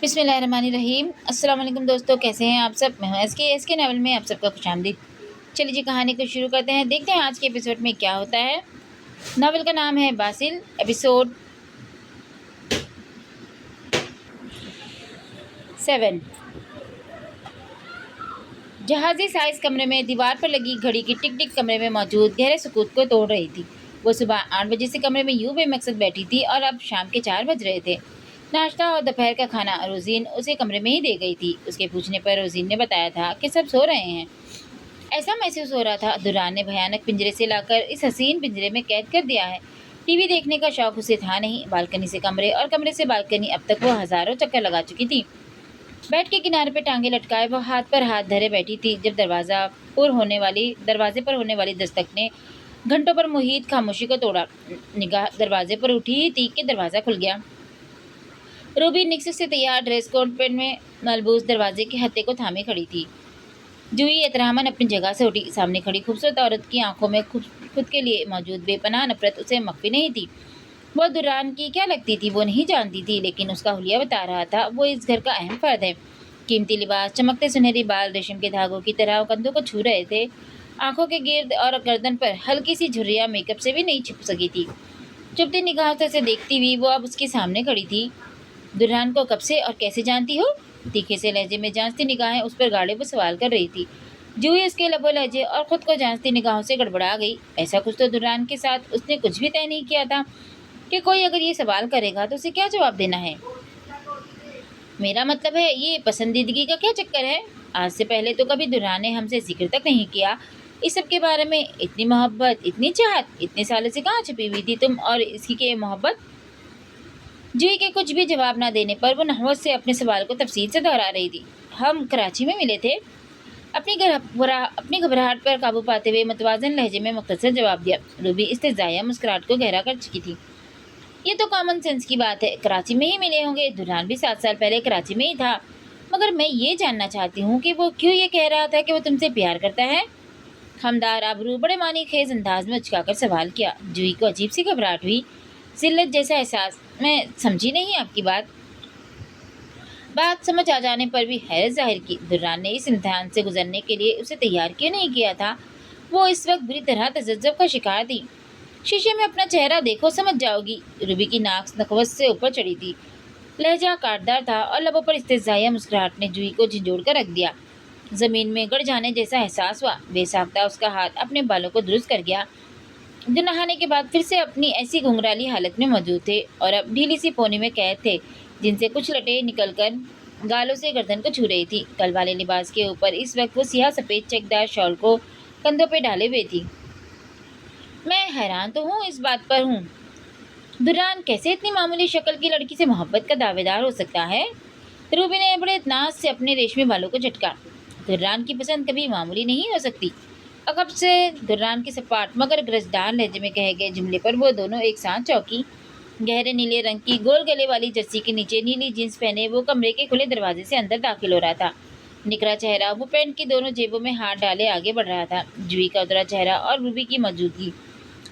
बिस्मिल्लाहिर्रहमानिर्रहीम। अस्सलाम वालेकुम दोस्तों, कैसे हैं आप सब। मैं हूं एस के नावल में आप सबका खुशामदीद। चलिए जी, कहानी को शुरू करते हैं। देखते हैं आज के एपिसोड में क्या होता है। नावल का नाम है बासिल। एपिसोड 7। जहाजी साइज कमरे में दीवार पर लगी घड़ी की टिक टिक कमरे में मौजूद गहरे सुकूत को तोड़ रही थी। वो सुबह 8 बजे से कमरे में यूं बेमकसद बैठी थी और अब शाम के 4 बज रहे थे। नाश्ता और दोपहर का खाना रोजीन उसे कमरे में ही दे गई थी। उसके पूछने पर रोजीन ने बताया था कि सब सो रहे हैं। ऐसा महसूस हो रहा था दुरान ने भयानक पिंजरे से लाकर इस हसीन पिंजरे में कैद कर दिया है। टीवी देखने का शौक उसे था नहीं। बालकनी से कमरे और कमरे से बालकनी, अब तक वो हजारों चक्कर लगा चुकी थी। बेड के किनारे पे टांगे लटकाए वो हाथ पर हाथ धरे बैठी थी जब दरवाजे पर होने वाली दस्तक ने घंटों पर मुहित खामोशी को तोड़ा। निगाह दरवाजे पर उठी ही थी कि दरवाजा खुल गया। रूबी निक्स से तैयार ड्रेस कोट पेन में मलबूस दरवाजे के हत्थे को थामे खड़ी थी। जूही एहतरामन अपनी जगह से उठी। सामने खड़ी खूबसूरत औरत की आंखों में खुद के लिए मौजूद बेपनाह नफरत उसे मख्फी नहीं थी। वो दुरान की क्या लगती थी वो नहीं जानती थी, लेकिन उसका हुलिया बता रहा था वो इस घर का अहम फर्द है। कीमती लिबास, चमकते सुनहरी बाल रेशम के धागों की तरह कंधों को छू रहे थे। आंखों के गिर्द और गर्दन पर हल्की सी झुर्रियां मेकअप से भी नहीं छुप सकी थी। चुपती निगाहों से उसे देखती हुई वो अब उसके सामने खड़ी थी। दुल्हन को कब से और कैसे जानती हो? तीखे से लहजे में जांचती निगाहें उस पर गाड़े वो सवाल कर रही थी। जूही उसके लबो लहजे और खुद को जांचती निगाहों से गड़बड़ा गई। ऐसा कुछ तो दुल्हन के साथ उसने कुछ भी तय नहीं किया था कि कोई अगर ये सवाल करेगा तो उसे क्या जवाब देना है। मेरा मतलब है, ये पसंदीदगी का क्या चक्कर है? आज से पहले तो कभी दुल्हन ने हमसे जिक्र तक नहीं किया इस सब के बारे में। इतनी मोहब्बत, इतनी चाहत इतने सालों से कहाँ छुपी हुई थी तुम और इसकी के मोहब्बत? जूही के कुछ भी जवाब ना देने पर वो नहवत से अपने सवाल को तफसील से दोहरा रही थी। हम कराची में मिले थे। अपनी घबराहट पर काबू पाते हुए मतवाजन लहजे में मुख्तसर जवाब दिया। रूबी इस्तेज़ाया मुस्कुराहट को गहरा कर चुकी थी। ये तो कॉमन सेंस की बात है, कराची में ही मिले होंगे। दुल्हन भी 7 साल पहले कराची में ही था। मगर मैं ये जानना चाहती हूँ कि वो क्यों ये कह रहा था कि वो तुमसे प्यार करता है? हमदार आबरू बड़े मानी खेज अंदाज में उचकाकर सवाल किया। जूही को अजीब सी घबराहट हुई, जिल्लत जैसा एहसास। मैं समझी नहीं आपकी बात समझ आ जाने पर भी हैरत जाहिर की। दुर्रान ने इस इम्तिहान से गुजरने के लिए उसे तैयार क्यों नहीं किया था? वो इस वक्त बुरी तरह तजज्जुब का शिकार थी। शीशे में अपना चेहरा देखो, समझ जाओगी। रूबी की नाक नकवस से ऊपर चढ़ी थी। लहजा काटदार था और लबों पर इस्तेज़ाया मुस्कुराहट ने जूही को झिंझोड़ कर रख दिया। जमीन में गड़ जाने जैसा एहसास हुआ। बेसाख्ता उसका हाथ अपने बालों को दुरुस्त कर गया जो नहाने के बाद फिर से अपनी ऐसी घुंघराली हालत में मौजूद थे और अब ढीली सी पोनी में कैद थे जिनसे कुछ लटे निकलकर गालों से गर्दन को छू रही थी। कल वाले लिबास के ऊपर इस वक्त वो सियाह सफ़ेद चेकदार शॉल को कंधों पे डाले हुए थी। मैं हैरान तो हूँ, इस बात पर हूँ दुरान कैसे इतनी मामूली शक्ल की लड़की से मोहब्बत का दावेदार हो सकता है? रूबी ने बड़े इत्नाज से अपने रेशमी बालों को झटका। दुर्रान की पसंद कभी मामूली नहीं हो सकती। अकब से दुर्रान के सपाट मगर गरजदार लहजे में कहे गए जुमले पर वो दोनों एक साथ चौंकी। गहरे नीले रंग की गोल गले वाली जर्सी के नीचे नीली जींस पहने वो कमरे के खुले दरवाजे से अंदर दाखिल हो रहा था। निकरा चेहरा वो पैंट की दोनों जेबों में हाथ डाले आगे बढ़ रहा था। जूही का उतरा चेहरा और रूबी की मौजूदगी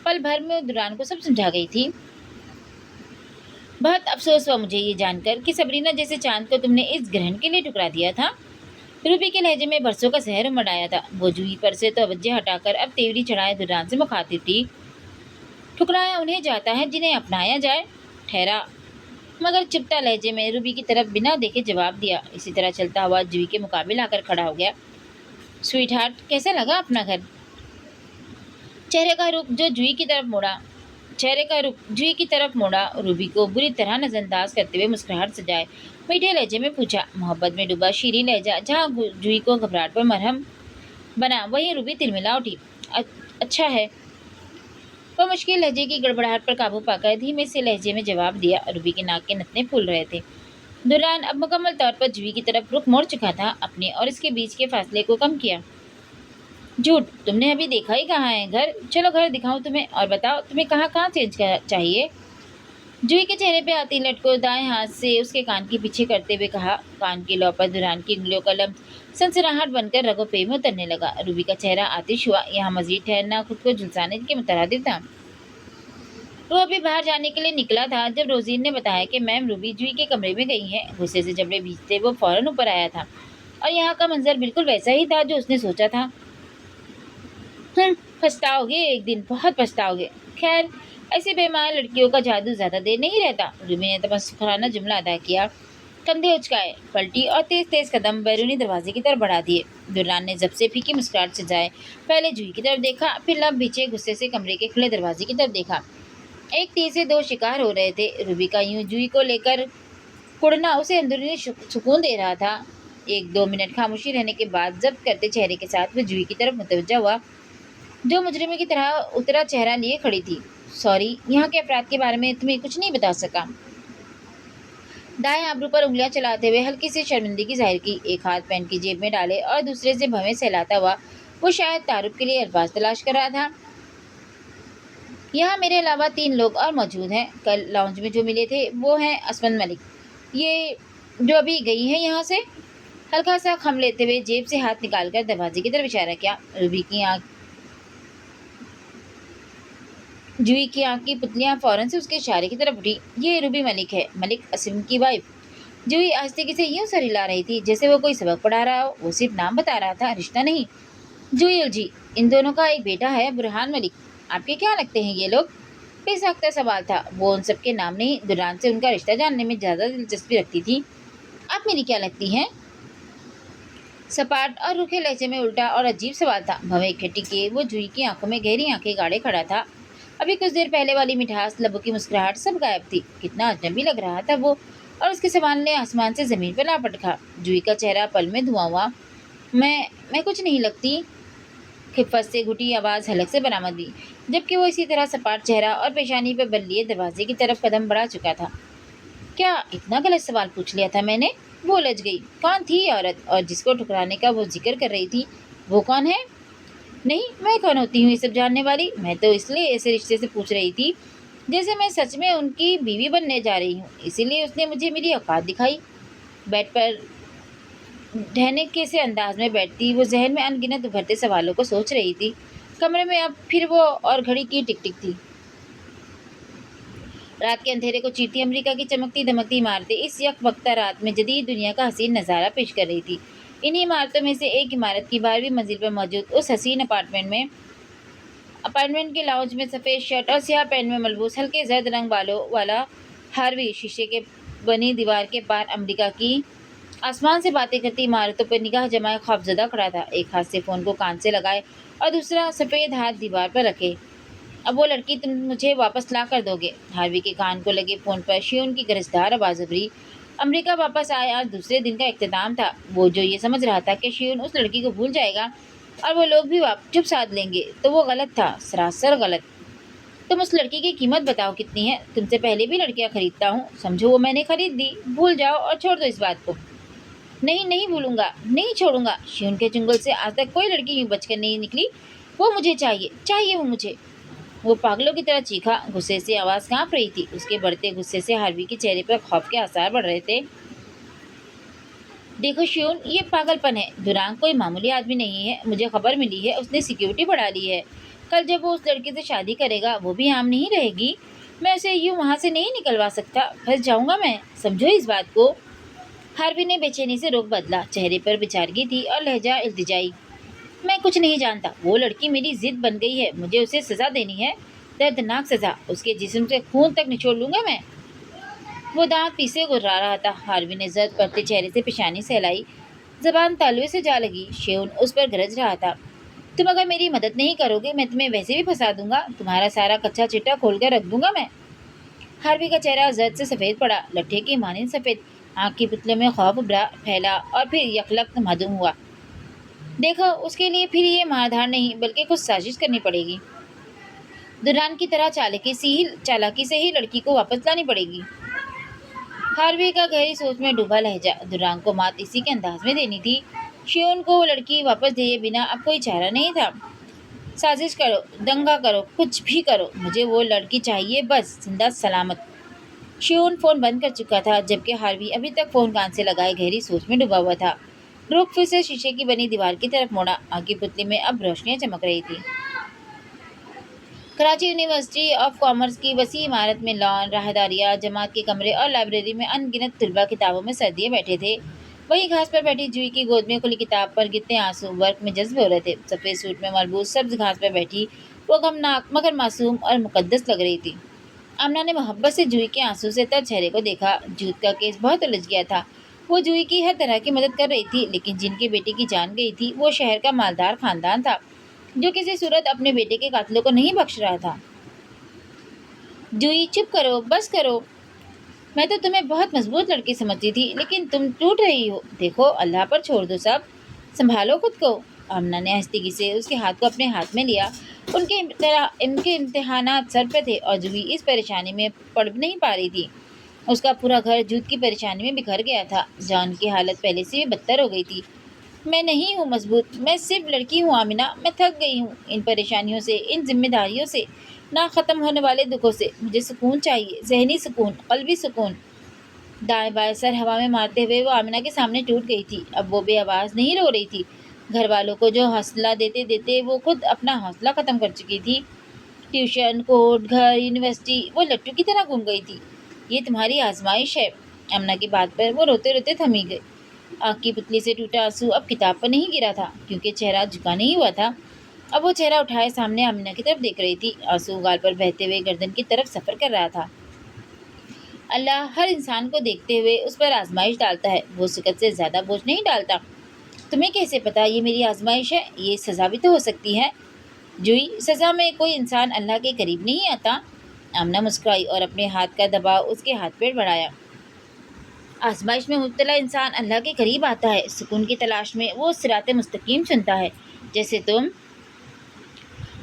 पल भर में दुरान को सब समझा गई थी। बहुत अफसोस हुआ मुझे ये जानकर कि सबरीना जैसे चांद को तुमने इस ग्रहण के लिए ठुकरा दिया था। रूबी के लहजे में बरसों का जहर उमड़ आया था। वो जूही पर से तवज्जो हटाकर अब तेवरी चढ़ाए दुरान से मुखातिब थी। ठुकराया उन्हें जाता है जिन्हें अपनाया जाए। ठहरा मगर चुपता लहजे में रूबी की तरफ बिना देखे जवाब दिया। इसी तरह चलता हुआ जूही के मुकाबले आकर खड़ा हो गया। स्वीट हार्ट, कैसा लगा अपना घर? चेहरे का रुख जूही की तरफ मोड़ा। रूबी को बुरी तरह नजरअंदाज करते हुए मुस्कुराहट सजाए मीठे लहजे में पूछा। मोहब्बत में डूबा शीरी लहजा जहाँ जूही को घबराहट पर मरहम बना, वहीं रूबी तिलमिला उठी। अच्छा है। वह मुश्किल लहजे की गड़बड़ाहट पर काबू पाकर धीमे से लहजे में जवाब दिया। रूबी के नाक के नथने फूल रहे थे। दुरान अब मुकम्मल तौर पर जूही की तरफ रुख मोड़ चुका था। अपने और इसके बीच के फासले को कम किया। झूठ, तुमने अभी देखा ही कहाँ है घर? चलो घर दिखाऊं तुम्हें, और बताओ तुम्हें कहाँ कहाँ चेंज चाहिए? जूही के चेहरे पे आती लट को दाएं हाथ से उसके कान के पीछे करते हुए कहा। कान की लौ पर दुरान की उंगलियों का लम्ब सनसनाहट बनकर रगों पे में उतरने लगा। रूबी का चेहरा आतिश हुआ। यहाँ मजीद ठहरना खुद को झुलसाने के मुतरादिफ था। वो अभी बाहर जाने के लिए निकला था जब रोजीन ने बताया कि मैम रूबी जूही के कमरे में गई हैं। गुस्से से जबड़े भींचते वो फौरन ऊपर आया था और यहाँ का मंजर बिल्कुल वैसा ही था जो उसने सोचा था। पछताओगे एक दिन, बहुत पछताओगे। खैर, ऐसी बेईमान लड़कियों का जादू ज्यादा देर नहीं रहता। रूबी ने तमस्कुराना जुमला अदा किया, कंधे उचकाए, पलटी और तेज तेज कदम बैरूनी दरवाजे की तरफ बढ़ा दिए। दुर्रान ने जब से फीकी मुस्कुराहट से जाए पहले जूही की तरफ देखा, फिर लब पीछे गुस्से से कमरे के खुले दरवाजे की तरफ देखा। एक तीर से दो शिकार हो रहे थे। रूबी का यूं जूही को लेकर कुड़ना उसे अंदरूनी सुकून दे रहा था। 1-2 मिनट खामोशी रहने के बाद जब्त करते चेहरे के साथ वह जूही की तरफ मुतवज्जा हुआ, जो मुजरिमे की तरह उतरा चेहरा लिए खड़ी थी। सॉरी, यहाँ के अपराध के बारे में तुम्हें कुछ नहीं बता सका। दाएं आबरू पर उंगलियां चलाते हुए हल्की सी शर्मिंदगी जाहिर की। एक हाथ पैंट की जेब में डाले और दूसरे से भवें सहलाता हुआ वो शायद तारुफ के लिए अल्फाज तलाश कर रहा था। यहाँ मेरे अलावा 3 लोग और मौजूद हैं। कल लाउंज में जो मिले थे वो हैं असमन मलिक, ये जो अभी गई हैं यहाँ से। हल्का सा खम लेते हुए जेब से हाथ निकालकर दरवाजे की तरफ इशारा किया। जूही की आंख की पुतलियां फौरन से उसके इशारे की तरफ उठी। ये रूबी मलिक है, मलिक असीम की वाइफ। जूही आस्तिकी से यूं सर हिला रही थी जैसे वो कोई सबक पढ़ा रहा हो। वो सिर्फ नाम बता रहा था, रिश्ता नहीं। जूही उलझी। इन दोनों का एक बेटा है, बुरहान मलिक। आपके क्या लगते हैं ये लोग? बेसाख्ता सवाल था। वो उन सबके नाम नहीं, दुरान से उनका रिश्ता जानने में ज्यादा दिलचस्पी रखती थी। आप मेरी क्या लगती हैं? सपाट और रूखे लहजे में उल्टा और अजीब सवाल था। भवें इकट्ठी किए वो जूही की आंखों में गहरी आंखें गाड़े खड़ा था। अभी कुछ देर पहले वाली मिठास, लबों की मुस्कुराहट सब गायब थी। कितना अजनबी लग रहा था वो, और उसके सवाल ने आसमान से जमीन पर ला पटका। जूही का चेहरा पल में धुआं हुआ। मैं कुछ नहीं लगती। खिफत से घुटी आवाज हलक से बरामद हुई, जबकि वो इसी तरह सपाट चेहरा और पेशानी पर बल लिए दरवाजे की तरफ कदम बढ़ा चुका था। क्या इतना गलत सवाल पूछ लिया था मैंने? वो उलझ गई। कौन थी ये औरत, और जिसको ठुकराने का वो जिक्र कर रही थी, वो कौन है? नहीं, मैं कौन होती हूँ ये सब जानने वाली? मैं तो इसलिए ऐसे रिश्ते से पूछ रही थी जैसे मैं सच में उनकी बीवी बनने जा रही हूँ। इसीलिए उसने मुझे मेरी औकात दिखाई। बेड पर ढहने के से अंदाज में बैठती वो जहन में अनगिनत उभरते सवालों को सोच रही थी। कमरे में अब फिर वो और घड़ी की टिक टिक थी। रात के अंधेरे को चीरती अमेरिका की चमकती दमकती इमारतें इस यकवक्ता रात में जदीद दुनिया का हसीन नज़ारा पेश कर रही थी। इन्हीं इमारतों में से एक इमारत की 12वीं मंजिल पर मौजूद उस हसीन अपार्टमेंट के लाउंज में सफ़ेद शर्ट और स्याह पैंट में मलबूस हल्के जर्द रंग बालों वाला हार्वी शीशे के बनी दीवार के पार अमेरिका की आसमान से बातें करती इमारतों पर निगाह जमाए खौफजदा खड़ा था। एक हाथ से फ़ोन को कान से लगाए और दूसरा सफ़ेद हाथ दीवार पर रखे। अब वो लड़की तुम मुझे वापस ला कर दोगे? हार्वी के कान को लगे फ़ोन पर शियोन की गरजदार आवाज़ उभरी। अमेरिका वापस आए आज दूसरे दिन का इख्तिताम था। वो जो ये समझ रहा था कि शियोन उस लड़की को भूल जाएगा और वो लोग भी चुप साध लेंगे, तो वो गलत था, सरासर गलत। तुम उस लड़की की कीमत बताओ कितनी है? तुमसे पहले भी लड़कियां खरीदता हूँ, समझो वो मैंने खरीद दी। भूल जाओ और छोड़ दो इस बात को। नहीं, नहीं भूलूंगा, नहीं छोड़ूंगा। शियोन के चुंगल से आज तक कोई लड़की यूं बचकर नहीं निकली। वो मुझे चाहिए, चाहिए वो मुझे। वो पागलों की तरह चीखा। गुस्से से आवाज़ कांप रही थी। उसके बढ़ते गुस्से से हार्वी के चेहरे पर खौफ के आसार बढ़ रहे थे। देखो शियोन, ये पागलपन है। दुरांग कोई मामूली आदमी नहीं है। मुझे खबर मिली है उसने सिक्योरिटी बढ़ा ली है। कल जब वो उस लड़के से शादी करेगा वो भी आम नहीं रहेगी। मैं उसे यूं वहाँ से नहीं निकलवा सकता, फंस जाऊंगा मैं, समझो इस बात को। हार्वी ने बेचैनी से रुख बदला। चेहरे पर बेचारगी थी और लहजा इल्तिजाई। मैं कुछ नहीं जानता। वो लड़की मेरी जिद बन गई है। मुझे उसे सजा देनी है, दर्दनाक सजा। उसके जिस्म से खून तक निचोड़ लूंगा मैं। वो दांत पीसे गुर्रा रहा था। हार्वी ने जर्द पड़ते चेहरे से पेशानी सहलाई। जबान तालुए से जा लगी। शेउन उस पर गरज रहा था। तुम अगर मेरी मदद नहीं करोगे मैं तुम्हें वैसे भी फंसा दूंगा। तुम्हारा सारा कच्चा चिट्टा खोल कर रख दूंगा मैं। हार्वी का चेहरा जर्द से सफ़ेद पड़ा, लट्ठे की मानिंद सफ़ेद। आँख की पुतलों में खौफ उभरा, फैला और फिर यकलक मादूम हुआ। देखो, उसके लिए फिर ये मारधाड़ नहीं बल्कि कुछ साजिश करनी पड़ेगी। दुरान की तरह चालाकी से ही लड़की को वापस लानी पड़ेगी। हार्वी का गहरी सोच में डूबा लहजा। दुरान को मात इसी के अंदाज में देनी थी। शियोन को वो लड़की वापस दिए बिना अब कोई चारा नहीं था। साजिश करो, दंगा करो, कुछ भी करो, मुझे वो लड़की चाहिए बस, जिंदा सलामत। शियोन फोन बंद कर चुका था, जबकि हार्वी अभी तक फोन कान से लगाए गहरी सोच में डूबा हुआ था। रुख फिर से शीशे की बनी दीवार की तरफ मोड़ा। आगे पुतली में अब रोशनियां चमक रही थी। कराची यूनिवर्सिटी ऑफ कॉमर्स की वसी इमारत में लॉन, राहदारियाँ, जमात के कमरे और लाइब्रेरी में अनगिनत तलबा किताबों में सर्दिये बैठे थे। वहीं घास पर बैठी जूही की गोद में खुली किताब पर गिरते आंसू वर्क में जज्ब हो रहे थे। सफ़ेद सूट में मलबूस सब्ज घास पर बैठी वो गमनाक मगर मासूम और मुकद्दस लग रही थी। आमना ने मोहब्बत से जूही के आंसू से तर चेहरे को देखा। जूत का केस बहुत उलझ गया था। वो जूही की हर तरह की मदद कर रही थी, लेकिन जिनके बेटे की जान गई थी वो शहर का मालदार खानदान था, जो किसी सूरत अपने बेटे के कातिलों को नहीं बख्श रहा था। जूही, चुप करो, बस करो। मैं तो तुम्हें बहुत मजबूत लड़की समझती थी, लेकिन तुम टूट रही हो। देखो, अल्लाह पर छोड़ दो सब, संभालो खुद को। आमना ने हस्तिकी से उसके हाथ को अपने हाथ में लिया। इनके इम्तिहानात सर पे थे और जूही इस परेशानी में पढ़ नहीं पा रही थी। उसका पूरा घर जूत की परेशानी में बिखर गया था। जॉन की हालत पहले से भी बदतर हो गई थी। मैं नहीं हूँ मजबूत, मैं सिर्फ लड़की हूँ आमिना। मैं थक गई हूँ इन परेशानियों से, इन जिम्मेदारियों से, ना ख़त्म होने वाले दुखों से। मुझे सुकून चाहिए, ज़हनी सुकून, क़ल्बी सुकून। दाएं बाएं सर हवा में मारते हुए वो आमिना के सामने टूट गई थी। अब वो बेआवाज़ नहीं रो रही थी। घर वालों को जो हौसला देते देते वो खुद अपना हौसला ख़त्म कर चुकी थी। ट्यूशन, कोर्ट, घर, यूनिवर्सिटी, वो लट्टू की तरह घूम गई थी। ये तुम्हारी आजमाइश है। आमिना की बात पर वो रोते रोते थमी गई। आँख की पुतली से टूटा आंसू अब किताब पर नहीं गिरा था, क्योंकि चेहरा झुका नहीं हुआ था। अब वो चेहरा उठाए सामने आमिना की तरफ देख रही थी। आंसू गाल पर बहते हुए गर्दन की तरफ सफ़र कर रहा था। अल्लाह हर इंसान को देखते हुए उस पर आजमाइश डालता है, वो सिकत से ज़्यादा बोझ नहीं डालता। तुम्हें कैसे पता ये मेरी आजमाइश है? ये सज़ा भी तो हो सकती है। जूही, सज़ा में कोई इंसान अल्लाह के करीब नहीं आता। आमना मुस्कुराई और अपने हाथ का दबाव उसके हाथ पर बढ़ाया। आजमाइश में मुब्तला इंसान अल्लाह के करीब आता है। सुकून की तलाश में वो सिराते मुस्तकीम चुनता है, जैसे तुम।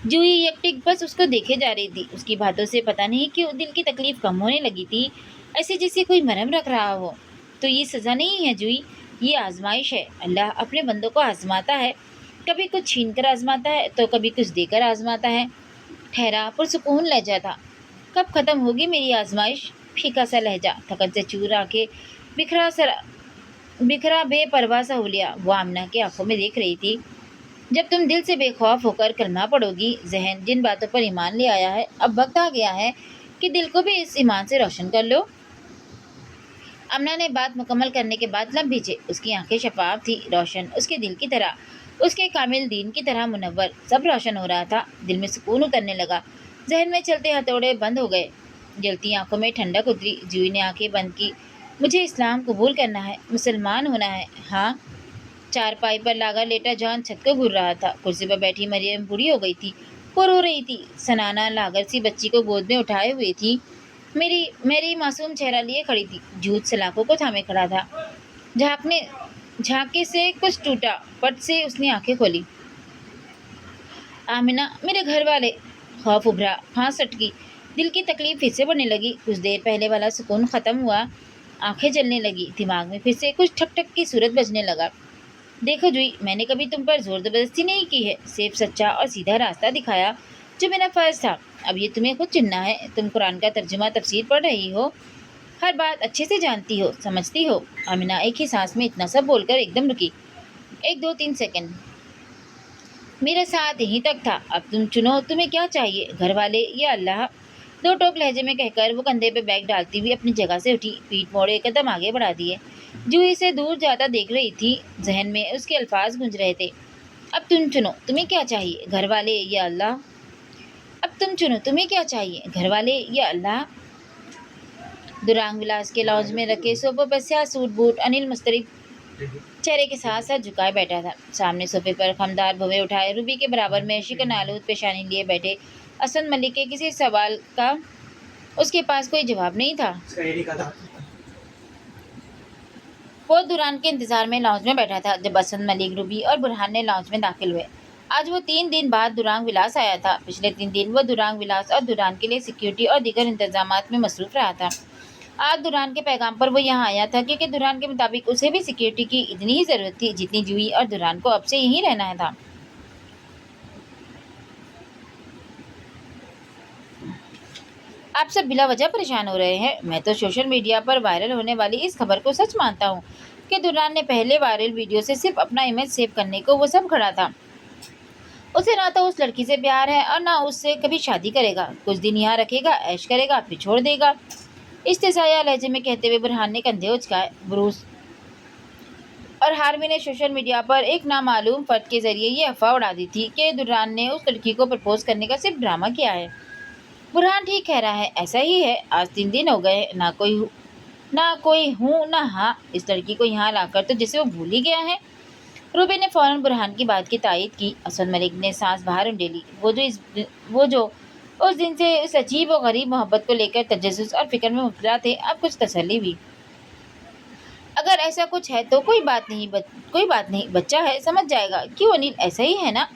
जूही एकटिक बस उसको देखे जा रही थी। उसकी बातों से पता नहीं क्यों दिल की तकलीफ कम होने लगी थी, ऐसे जैसे कोई मरहम रख रहा हो। तो ये सज़ा नहीं है जूही, ये आजमाइश है। अल्लाह अपने बंदों को आजमाता है, कभी कुछ छीन कर आजमाता है तो कभी कुछ देकर आजमाता है। ठहरा, पुरसुकून लहजा था। कब ख़त्म होगी मेरी आजमाइश? फीका सा लहजा, थकन से चूर आंखें, बिखरा बेपरवाह सा हुलिया वो आमना की आंखों में देख रही थी। जब तुम दिल से बेखौफ होकर कलमा पढ़ोगी, जहन जिन बातों पर ईमान ले आया है, अब वक्त आ गया है कि दिल को भी इस ईमान से रोशन कर लो। अमना ने बात मुकम्मल करने के बाद लब भींचे। उसकी आंखें शफाफ थी, रोशन, उसके दिल की तरह, उसके कामिल दीन की तरह मुनव्वर। सब रोशन हो रहा था। दिल में सुकून उतरने लगा। जहन में चलते हथौड़े बंद हो गए। जलती आंखों में ठंडक उतरी। जूही ने आंखें बंद की। मुझे इस्लाम कबूल करना है, मुसलमान होना है। हाँ। चारपाई पर लागा लेटा जॉन छत को घूर रहा था। कुर्सी पर बैठी मरियम बूढ़ी हो गई थी। वो रो रही थी। सनाना लागर सी बच्ची को गोद में उठाए हुई थी। मेरी मेरी मासूम चेहरा लिए खड़ी थी। जूत सलाखों को थामे खड़ा था। झांकने झांके से कुछ टूटा। पट से उसने आंखें खोली। आमिना, मेरे घर वाले। खौफ उभरा, फांस अटकी, दिल की तकलीफ फिर से बढ़ने लगी। कुछ देर पहले वाला सुकून ख़त्म हुआ। आंखें जलने लगी। दिमाग में फिर से कुछ ठक ठक की सूरत बजने लगा। देखो जूही, मैंने कभी तुम पर जोर ज़बरदस्ती नहीं की है, सिर्फ सच्चा और सीधा रास्ता दिखाया जो मेरा फ़र्ज़ था। अब ये तुम्हें खुद चुनना है। तुम कुरान का तर्जुमा तफसीर पढ़ रही हो, हर बात अच्छे से जानती हो, समझती हो। आमिना एक ही सांस में इतना सब बोलकर एकदम रुकी। 1 2 3 सेकंड, मेरा साथ यहीं तक था। अब तुम चुनो, तुम्हें क्या चाहिए, घर वाले या अल्लाह? दो टोक लहजे में कहकर वो कंधे पे बैग डालती हुई अपनी जगह से उठी। पीठ मोड़े कदम आगे बढ़ा दिए। जूही से दूर जाता देख रही थी। जहन में उसके अल्फाज गूंज रहे थे। अब तुम चुनो, तुम्हें क्या चाहिए, घर वाले या अल्लाह? अब तुम चुनो, तुम्हें क्या चाहिए, घर वाले या अल्लाह? दुरांग विलास के लॉन्ज में रखे सोफे पर स्याह सूट बूट अनिल मुस्तरिब चेहरे के साथ साथ झुकाए बैठा था। सामने सोफे पर खमदार भवे उठाए रूबी के बराबर में शिकन आलूद पेशानी लिए बैठे असद मलिक के किसी सवाल का उसके पास कोई जवाब नहीं था। वो दुरान के इंतजार में लॉन्ज में बैठा था जब असद मलिक, रूबी और बुरहान ने लॉन्ज में दाखिल हुए। आज वो 3 दिन बाद दुरांग विलास आया था। पिछले 3 दिन वो दुरांग विलास और दुरान के लिए सिक्योरिटी और दीगर इंतजामात में मसरूफ रहा था। आज दुरान के पैगाम पर वो यहाँ आया था क्योंकि दुरान के मुताबिक उसे भी सिक्योरिटी की इतनी ही ज़रूरत थी जितनी जूही और दुरान को अब से यहीं रहना था। आप सब बिला वजह परेशान हो रहे हैं। मैं तो सोशल मीडिया पर वायरल होने वाली इस खबर को सच मानता हूँ कि दुरान ने पहले वायरल वीडियो से सिर्फ अपना इमेज सेव करने को वो सब खड़ा था। उसे ना तो उस लड़की से प्यार है और ना उससे कभी शादी करेगा। कुछ दिन यहाँ रखेगा, ऐश करेगा, फिर छोड़ देगा। इस्तेज़ाया लहजे में कहते हुए बुरहान ने कंधे उचकाए। ब्रूस और हार्वी ने सोशल मीडिया पर एक नामालूम फर्द के जरिए ये अफवाह उड़ा दी थी कि दुर्रान ने उस लड़की को प्रपोज करने का सिर्फ ड्रामा किया है। बुरहान ठीक कह रहा है, ऐसा ही है। आज 3 दिन हो गए, ना कोई हूँ ना हाँ। इस लड़की को यहाँ लाकर तो जैसे वो भूल ही गया है। रूबी ने फौरन बुरहान की बात की तायद की। असद मलिक ने सांस बाहर उंडेली। वो जो उस दिन से इस अजीब और गरीब मोहब्बत को लेकर तजस्सुस और फिक्र में मुब्तला थे, अब कुछ तसल्ली हुई। अगर ऐसा कुछ है तो कोई बात नहीं, बच्चा है, समझ जाएगा। क्यों अनिल, ऐसा ही है ना?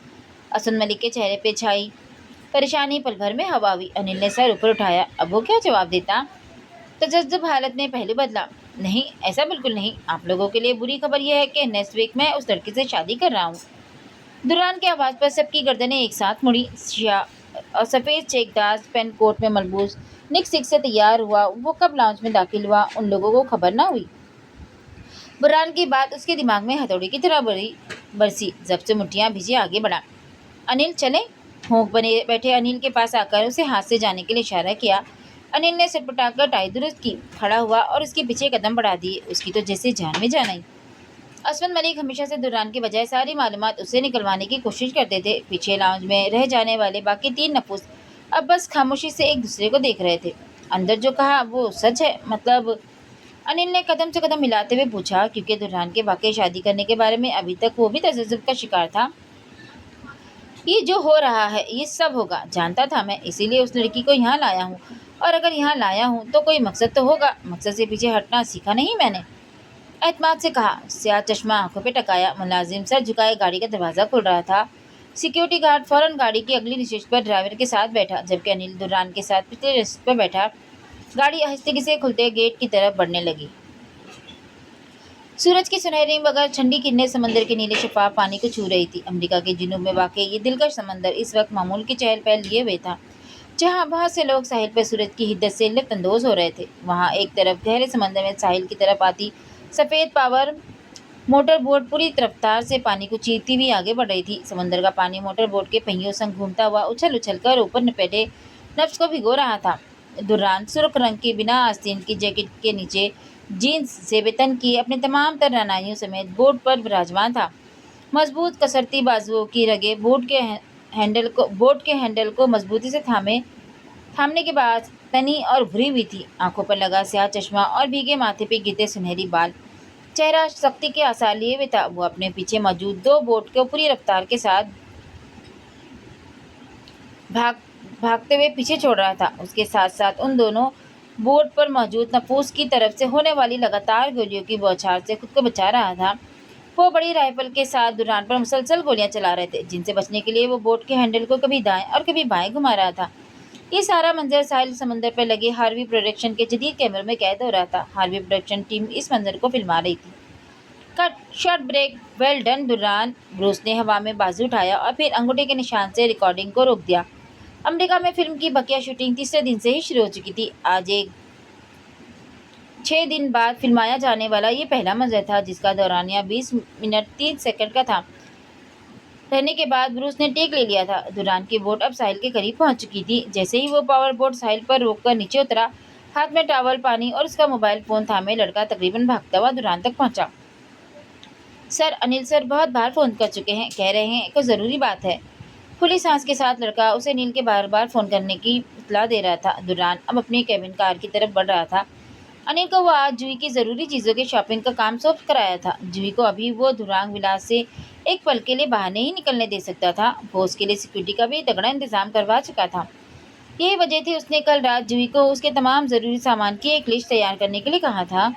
असद मलिक के चेहरे पे छाई परेशानी पल भर में हवा हुई। अनिल ने सर ऊपर उठाया। अब वो क्या जवाब देता? तजज्जुब हालत ने पहले बदला। नहीं, ऐसा बिल्कुल नहीं। आप लोगों के लिए बुरी खबर यह है कि नेक्स्ट वीक मैं उस लड़की से शादी कर रहा हूँ। दुरान की आवाज़ पर सबकी गर्दनें एक साथ मुड़ी। और सफ़ेद चेकदार पेन कोट में मलबूस निक सिक से तैयार हुआ। वो कब लाउंज में दाखिल हुआ, उन लोगों को खबर ना हुई। बुरहान की बात उसके दिमाग में हथौड़ी की तरह बरसी। जब से मुठ्ठियाँ भिजी आगे बढ़ा। अनिल चले? भोंक बने बैठे अनिल के पास आकर उसे हाथ से जाने के लिए इशारा किया। अनिल ने सटपटाकर टाई दुरुस्त की, खड़ा हुआ और उसके पीछे कदम बढ़ा दिए। उसकी तो जैसे जान में जान आई। असद मलिक हमेशा से दुरान के बजाय सारी मालूमात उससे निकलवाने की कोशिश करते थे। पीछे लाउंज में रह जाने वाले बाकी 3 नफूस अब बस खामोशी से एक दूसरे को देख रहे थे। अंदर जो कहा वो सच है, मतलब? अनिल ने कदम से कदम मिलाते हुए पूछा, क्योंकि दुरान के वाकई शादी करने के बारे में अभी तक वो भी तजज्जुब का शिकार था। ये जो हो रहा है ये सब होगा, जानता था मैं, इसीलिए उस लड़की को यहाँ लाया हूँ। और अगर यहाँ लाया हूँ तो कोई मकसद तो होगा। मकसद से पीछे हटना सीखा नहीं मैंने, एतमाद से कहा। स्याह चश्मा आंखों पे टकाया मुलाजिम सर झुकाए गाड़ी का दरवाज़ा खुल रहा था। सिक्योरिटी गार्ड फौरन गाड़ी की अगली नशिस्त पर ड्राइवर के साथ बैठा, जबकि अनिल दुरान के साथ पिछले नशिस्त पर बैठा। गाड़ी आहिस्ते से खुलते गेट की तरफ बढ़ने लगी। सूरज की सुनहरी मगर ठंडी किरणें समंदर के नीले शफाफ पानी को छू रही थी। अमेरिका के जुनूब में वाक़ ये दिलकश समंदर इस वक्त मामूल की चहल पहल लिए हुए था। जहाँ बहुत से लोग साहिल पर सूरज की हिद्दत से लुत्फ़ अंदोज़ हो रहे थे, वहाँ एक तरफ गहरे समंदर में साहिल की तरफ आती सफ़ेद पावर मोटर बोट पूरी रफ्तार से पानी को चीरती हुई आगे बढ़ रही थी। समंदर का पानी मोटर बोट के पहियों संग घूमता हुआ उछल उछल कर ऊपर लपेटे नफ्स को भिगो रहा था। दुर्रान सुर्ख रंग की बिना आस्तीन की जैकेट के नीचे जीन्स से वेतन की अपने तमाम तर रनाइयों समेत बोट पर विराजमान था। मजबूत कसरती बाजुओं की रगें बोट के हैंडल को मजबूती से थामने के बाद तनी और भरी हुई थी। आंखों पर लगा स्याह चश्मा और भीगे माथे पे गिरते सुनहरी बाल, चेहरा सख्ती के आसार लिए हुए था। वो अपने पीछे मौजूद 2 बोट को पूरी रफ्तार के साथ भागते हुए पीछे छोड़ रहा था। उसके साथ साथ उन दोनों बोट पर मौजूद नफूस की तरफ से होने वाली लगातार गोलियों की बौछार से खुद को बचा रहा था। वो बड़ी राइफल के साथ दुरान पर मुसलसल गोलियां चला रहे थे, जिनसे बचने के लिए वो बोट के हैंडल को कभी दाएं और कभी बाएं घुमा रहा था। ये सारा मंजर साहिल समंदर पर लगे हार्वी प्रोडक्शन के जदीद कैमरों में कैद हो रहा था। हार्वी प्रोडक्शन टीम इस मंजर को फिल्मा रही थी। Cut, shot, break, well done दुरान। ब्रूस ने हवा में बाजू उठाया और फिर अंगूठे के निशान से रिकॉर्डिंग को रोक दिया। अमेरिका में फिल्म की बकिया शूटिंग तीसरे दिन से ही शुरू हो चुकी थी। आज 6 दिन बाद फिल्माया जाने वाला ये पहला मंजर था, जिसका दौरानिया 20 मिनट 30 सेकंड का था। रहने के बाद ब्रूस ने टेक ले लिया था। दुरान की बोट अब साहिल के करीब पहुंच चुकी थी। जैसे ही वो पावर बोट साहिल पर रोककर नीचे उतरा, हाथ में टॉवल, पानी और उसका मोबाइल फ़ोन थामे लड़का तकरीबन भागता हुआ दुरान तक पहुंचा। सर, अनिल सर बहुत बार फ़ोन कर चुके हैं, कह रहे हैं कोई ज़रूरी बात है। खुली सांस के साथ लड़का उसे अनिल के बार बार फ़ोन करने की इत्तला दे रहा था। दुरान अब अपनी केबिन कार की तरफ बढ़ रहा था। अनिल को वो आज जूही की ज़रूरी चीज़ों के शॉपिंग का काम सौंप कर आया था। जूही को अभी वो धुरांग विलास से एक पल के लिए बाहर नहीं निकलने दे सकता था। वो उसके लिए सिक्योरिटी का भी तगड़ा इंतजाम करवा चुका था। यही वजह थी उसने कल रात जूही को उसके तमाम ज़रूरी सामान की एक लिस्ट तैयार करने के लिए कहा था।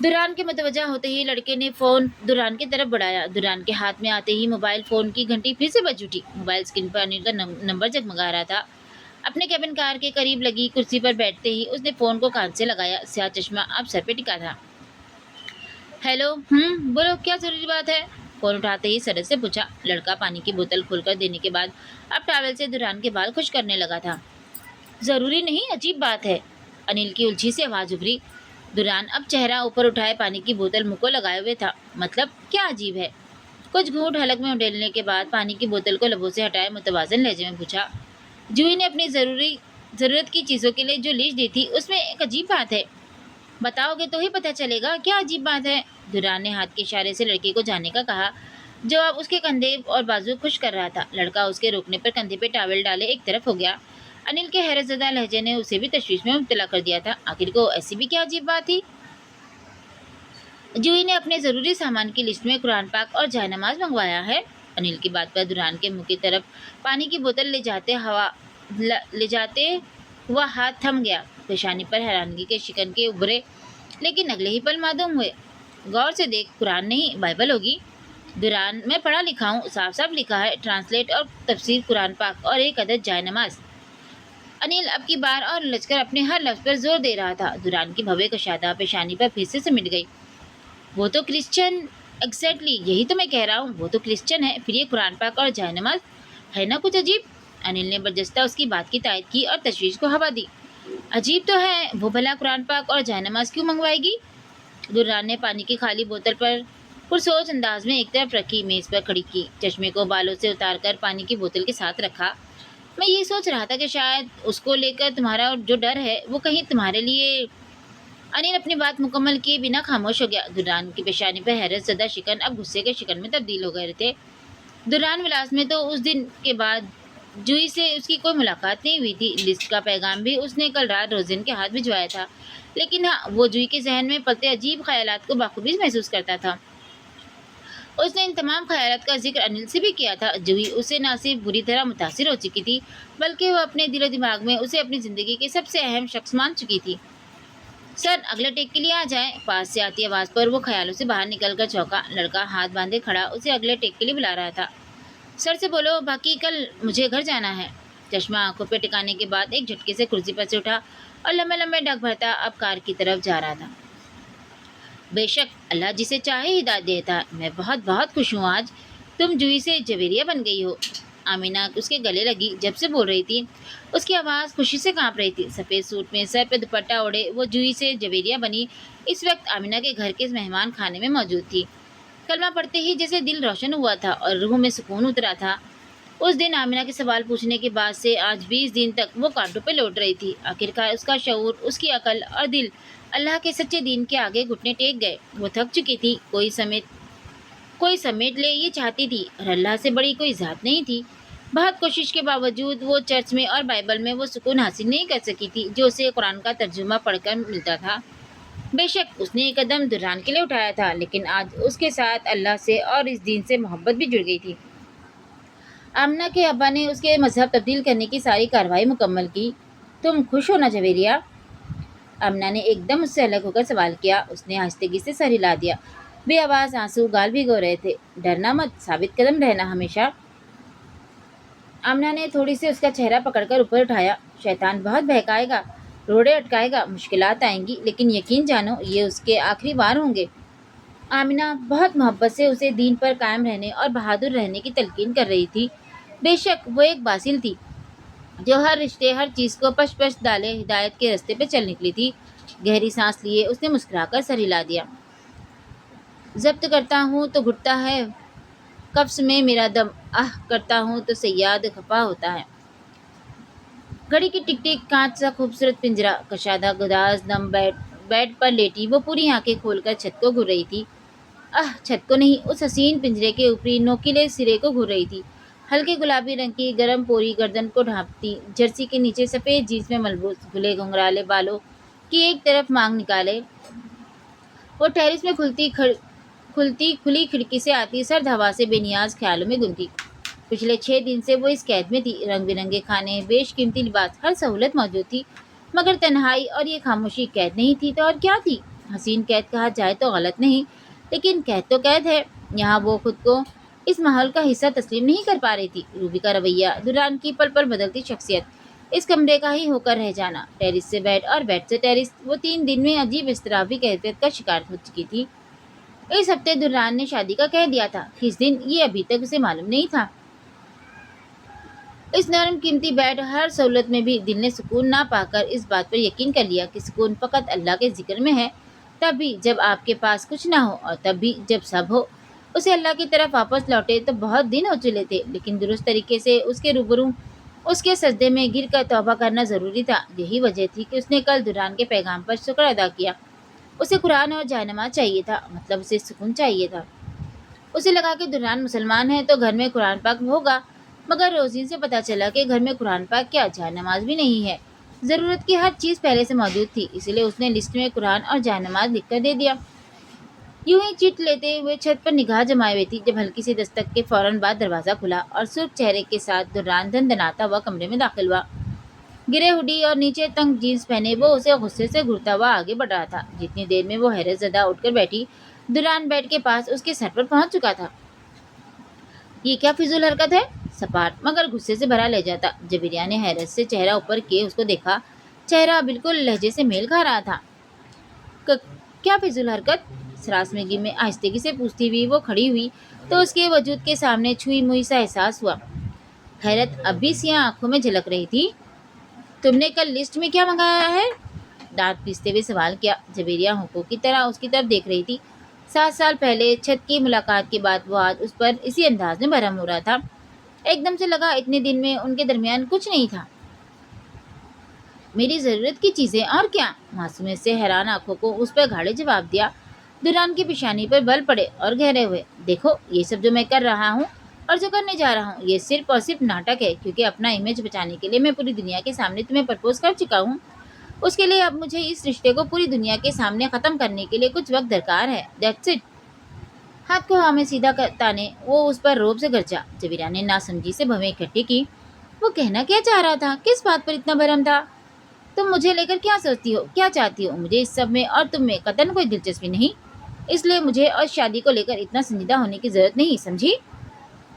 दुरान के मुतवजा होते ही लड़के ने फ़ोन दुरान की तरफ बढ़ाया। दुरान के हाथ में आते ही मोबाइल फ़ोन की घंटी फिर से बज उठी। मोबाइल स्क्रीन पर अनिल का नंबर जगमगा रहा था। अपने केबिन कार के करीब लगी कुर्सी पर बैठते ही उसने फ़ोन को कान से लगाया। स्याह चश्मा अब सर पे टिका था। हेलो, बोलो, क्या ज़रूरी बात है? फ़ोन उठाते ही सरस से पूछा। लड़का पानी की बोतल खोलकर देने के बाद अब टॉवल से दुरान के बाल खुश करने लगा था। ज़रूरी नहीं, अजीब बात है। अनिल की उलझी से आवाज़ उभरी। दुरान अब चेहरा ऊपर उठाए पानी की बोतल मुँह को लगाए हुए था। मतलब क्या अजीब है? کچھ گھونٹ حلق میں اڈیلنے کے بعد پانی کی بوتل کو لبوں سے ہٹائے متوازن لہجے میں پوچھا، جوہی نے اپنی ضرورت کی چیزوں کے لیے جو لیسٹ دی تھی اس میں ایک عجیب بات ہے، بتاؤ گے تو ہی پتہ چلے گا کیا عجیب بات ہے؟ دوران نے ہاتھ کے اشارے سے لڑکے کو جانے کا کہا، جو اب اس کے کندھے اور بازو خوش کر رہا تھا۔ لڑکا اس کے روکنے پر کندھے پہ ٹاول ڈالے ایک طرف ہو گیا۔ انل کے حیرت زدہ لہجے نے اسے بھی تشویش میں مبتلا کر دیا تھا۔ آخر کو ایسی بھی کیا عجیب بات تھی؟ جوہی نے اپنے ضروری سامان کی لسٹ میں قرآن پاک اور جائے نماز منگوایا ہے۔ انل کی بات پر دوران کے منہ کی طرف پانی کی بوتل لے جاتے ہوا ہاتھ تھم گیا۔ پیشانی پر حیرانگی کے شکن کے ابھرے، لیکن اگلے ہی پل معدوم ہوئے۔ غور سے دیکھ، قرآن نہیں بائبل ہوگی۔ دوران، میں پڑھا لکھا ہوں، صاف صاف لکھا ہے ٹرانسلیٹ اور تفسیر قرآن پاک اور ایک عدد جائے نماز۔ انل اب کی بار اور الجھ کر اپنے ہر لفظ پر زور دے رہا تھا۔ دوران کی بھوے کشادہ پیشانی پر پھر سے سمٹ گئی۔ وہ تو کرسچن، ایگزیکٹلی یہی تو میں کہہ رہا ہوں، وہ تو کرسچن ہے، پھر یہ قرآن پاک اور جائے نماز ہے نا کچھ عجیب؟ انل نے برجستہ اس کی بات کی تائید کی اور تشویش کو ہوا دی۔ عجیب تو ہے، وہ بھلا قرآن پاک اور جائے نماز کیوں منگوائے گی؟ دوران نے پانی کی خالی بوتل پر پرسوچ انداز میں ایک طرف رکھی، میز پر کھڑی کی، چشمے کو بالوں سے اتار کر پانی کی بوتل کے ساتھ رکھا۔ میں یہ سوچ رہا تھا کہ شاید اس کو لے کر تمہارا جو ڈر ہے وہ کہیں تمہارے لیے۔ انل اپنی بات مکمل کیے بنا خاموش ہو گیا۔ دوران کی پیشانی پر حیرت زدہ شکن اب غصے کے شکن میں تبدیل ہو گئے تھے۔ دوران ولاس میں تو اس دن کے بعد جوہی سے اس کی کوئی ملاقات نہیں ہوئی تھی۔ لسٹ کا پیغام بھی اس نے کل رات روزن کے ہاتھ بھجوایا تھا، لیکن ہاں، وہ جوہی کے ذہن میں پلتے عجیب خیالات کو بخوبی محسوس کرتا تھا۔ اس نے ان تمام خیالات کا ذکر انل سے بھی کیا تھا۔ جوہی اسے نہ صرف بری طرح متاثر ہو چکی تھی، بلکہ وہ اپنے دل و دماغ میں اسے اپنی زندگی کے سب سے اہم شخص مان چکی تھی۔ سر، اگلے ٹیک کے لیے آ جائیں۔ پاس سے آتی آواز پر وہ خیالوں سے باہر نکل کر چونکا۔ لڑکا ہاتھ باندھے کھڑا اسے اگلے ٹیک کے لیے بلا رہا تھا۔ سر سے بولو، باقی کل مجھے گھر جانا ہے۔ چشمہ آنکھوں پہ ٹکانے کے بعد ایک جھٹکے سے کرسی پر سے اٹھا اور لمبے لمبے ڈگ بھرتا اب کار کی طرف جا رہا تھا۔ بے شک، اللہ جسے چاہے ہدایت دیتا ہے۔ میں بہت بہت خوش ہوں آج تم جوہی سے جویریہ بن گئی ہو۔ آمینہ اس کے گلے لگی جب سے بول رہی تھی۔ اس کی آواز خوشی سے کانپ رہی تھی۔ سفید سوٹ میں سر پہ دوپٹہ اوڑھے وہ جوہی سے جویریہ بنی۔ اس وقت آمینہ کے گھر کے مہمان خانے میں موجود تھی۔ کلمہ پڑھتے ہی جیسے دل روشن ہوا تھا اور روح میں سکون اترا تھا۔ اس دن آمینہ کے سوال پوچھنے کے بعد سے آج 20 دن تک وہ کانٹوں پہ لوٹ رہی تھی۔ آخرکار اس کا شعور، اس کی عقل اور دل اللہ کے سچے دین کے آگے گھٹنے ٹیک گئے۔ وہ تھک چکی تھی، کوئی سمیٹ لے یہ چاہتی تھی، اور اللہ سے بڑی کوئی ذات نہیں تھی۔ بہت کوشش کے باوجود وہ چرچ میں اور بائبل میں وہ سکون حاصل نہیں کر سکی تھی جو اسے قرآن کا ترجمہ پڑھ کر ملتا تھا۔ بے شک اس نے ایک قدم دوران کے لیے اٹھایا تھا، لیکن آج اس کے ساتھ اللہ سے اور اس دین سے محبت بھی جڑ گئی تھی۔ آمنہ کے ابا نے اس کے مذہب تبدیل کرنے کی ساری کارروائی مکمل کی۔ تم خوش ہو نا جویریہ؟ آمنہ نے ایک دم اس سے الگ ہو کر سوال کیا۔ اس نے آہستگی سے سر ہلا دیا۔ بے آواز آنسو گال بھگو رہے تھے۔ ڈرنا مت، ثابت قدم رہنا ہمیشہ۔ آمنہ نے تھوڑی سی اس کا چہرہ پکڑ کر اوپر اٹھایا۔ شیطان بہت بہکائے گا، روڑے اٹکائے گا، مشکلات آئیں گی، لیکن یقین جانو یہ اس کے آخری وار ہوں گے۔ آمنہ بہت محبت سے اسے دین پر قائم رہنے اور بہادر رہنے کی تلقین کر رہی تھی۔ بے شک وہ ایک باسل تھی جو ہر رشتے، ہر چیز کو پش پش ڈالے ہدایت کے رستے پہ چل نکلی تھی۔ گہری سانس لیے اس نے مسکرا کر سر ہلا دیا۔ ضبط کرتا ہوں تو گھٹتا ہے قفس میں میرا دم، آہ کرتا ہوں تو صیاد خفا ہوتا ہے۔ گھڑی کی ٹک ٹک، کانچ سا خوبصورت پنجرہ، کشادہ گداز نم بیڈ پر لیٹی وہ پوری آنکھیں کھول کر چھت کو گھور رہی تھی۔ چھت کو نہیں، اس حسین پنجرے کے اوپری نوکیلے سرے کو گھور رہی تھی۔ ہلکے گلابی رنگ کی گرم پوری گردن کو ڈھانپتی، جرسی کے نیچے سفید جینس میں ملبوس، کھلے گھنگرالے بالوں کی ایک طرف مانگ نکالے وہ ٹیرس میں کھلی کھڑکی سے آتی سرد ہوا سے بے نیاز خیالوں میں گم تھی۔ پچھلے 6 دن سے وہ اس قید میں تھی۔ رنگ برنگے کھانے، بیش قیمتی لباس، ہر سہولت موجود تھی، مگر تنہائی اور یہ خاموشی قید نہیں تھی تو اور کیا تھی؟ حسین قید کہا جائے تو غلط نہیں، لیکن قید تو قید ہے۔ یہاں وہ خود کو اس ماحول کا حصہ تسلیم نہیں کر پا رہی تھی۔ روبی کا رویہ، دوران کی پل پل بدلتی شخصیت، اس کمرے کا ہی ہو کر رہ جانا، ٹیرس سے بیڈ اور بیڈ سے ٹیرس، وہ 3 دن میں عجیب اضطرابی کیفیت کا شکار ہو چکی تھی۔ اس ہفتے دوران نے شادی کا کہہ دیا تھا، کس دن یہ ابھی تک اسے معلوم نہیں تھا۔ اس نرم قیمتی بیڈ، ہر سہولت میں بھی دل نے سکون نہ پا کر اس بات پر یقین کر لیا کہ سکون فقط اللہ کے ذکر میں ہے، تب بھی جب آپ کے پاس کچھ نہ ہو اور تب بھی جب سب ہو۔ اسے اللہ کی طرف واپس لوٹے تو بہت دن ہو چلے تھے، لیکن درست طریقے سے اس کے روبرو اس کے سجدے میں گر کر توبہ کرنا ضروری تھا۔ یہی وجہ تھی کہ اس نے کل دران کے پیغام پر شکر ادا کیا۔ اسے قرآن اور جائنماز چاہیے تھا، مطلب اسے سکون چاہیے تھا۔ اسے لگا کہ دران مسلمان ہے تو گھر میں قرآن پاک ہوگا، مگر روزین سے پتہ چلا کہ گھر میں قرآن پاک کیا جائنماز بھی نہیں ہے۔ ضرورت کی ہر چیز پہلے سے موجود تھی، اس لیے اس نے لسٹ میں قرآن اور جائنماز لکھ کر دے دیا۔ یوں ہی چٹ لیتے ہوئے چھت پر نگاہ جمائے ہوئی تھی جب ہلکی سی دستک کے فوراً بعد دروازہ کھلا اور سرخ چہرے کے ساتھ دران دھندناتا ہوا کمرے میں داخل ہوا۔ گرے ہوڈی اور نیچے تنگ جینس پہنے وہ اسے غصے سے گھورتا ہوا آگے بڑھ رہا تھا۔ جتنی دیر میں وہ حیرت زدہ اٹھ کر بیٹھی، دران بیڈ کے پاس اس کے سر پر پہنچ چکا تھا۔ یہ کیا فضول حرکت ہے؟ سپاٹ مگر غصے سے بھرا لہجہ تھا۔ جبیریہ نے حیرت سے چہرہ اوپر کیے اس کو دیکھا۔ چہرہ بالکل لہجے سے میل کھا رہا تھا۔ کیا فضول حرکت؟ سراسمگی میں آہستگی سے پوچھتی ہوئی وہ کھڑی ہوئی تو اس کے وجود کے سامنے چھوئی موئی سا احساس ہوا۔ حیرت اب بھی سیاہ آنکھوں میں جھلک رہی تھی۔ تم نے کل لسٹ میں کیا منگایا ہے؟ دانت پیستے ہوئے سوال کیا۔ جبیریہ ہونکوں کی طرح اس کی طرف دیکھ رہی تھی۔ 7 سال پہلے چھت کی ملاقات کے بعد وہ آج اس پر اسی انداز میں برہم ہو رہا تھا۔ ایک دم سے لگا اتنے دن میں ان کے درمیان کچھ نہیں تھا۔ میری ضرورت کی چیزیں اور کیا؟ معصومیت سے حیران آنکھوں کو اس پر گھاڑے جواب دیا۔ دران کی پیشانی پر بل پڑے اور گہرے ہوئے۔ دیکھو یہ سب جو میں کر رہا ہوں اور جو کرنے جا رہا ہوں یہ صرف اور صرف ناٹک ہے، کیونکہ اپنا امیج بچانے کے لیے میں پوری دنیا کے سامنے تمہیں پرپوز کر چکا ہوں۔ اس کے لیے اب مجھے اس رشتے کو پوری دنیا کے سامنے ختم کرنے کے لیے کچھ وقت درکار ہے۔ That's it. ہاتھ کو ہاں میں سیدھا تانے وہ اس پر روب سے گرجا۔ جبیرہ نے ناسمجھی سے بھویں اکٹھی کی۔ وہ کہنا کیا چاہ رہا تھا؟ کس بات پر اتنا برہم تھا؟ تم مجھے لے کر کیا سوچتی ہو، کیا چاہتی ہو؟ مجھے اس سب میں اور تم میں قطعاً کوئی دلچسپی نہیں، اس لیے مجھے اور شادی کو لے کر اتنا سنجیدہ ہونے کی ضرورت نہیں، سمجھی؟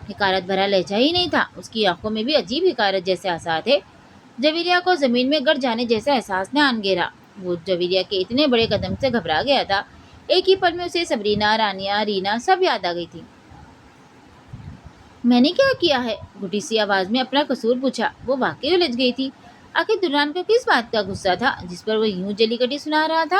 حقارت بھرا لہجہ ہی نہیں تھا، اس کی آنکھوں میں بھی عجیب حقارت جیسے آثار تھے۔ جویریہ کو زمین میں گڑ جانے جیسا احساس نے آن گھیرا۔ وہ جویریہ کے اتنے بڑے قدم سے گھبرا گیا تھا۔ ایک ہی پل میں اسے سبرینا، رانیہ، رینا سب یاد آ گئی تھی۔ میں نے کیا ہے؟ گھٹی سی آواز میں اپنا قصور پوچھا۔ وہ واقعی الجھ گئی تھی۔ آخر دران کو کس بات کا غصہ تھا جس پر وہ یوں جلی کٹی سنا رہا تھا؟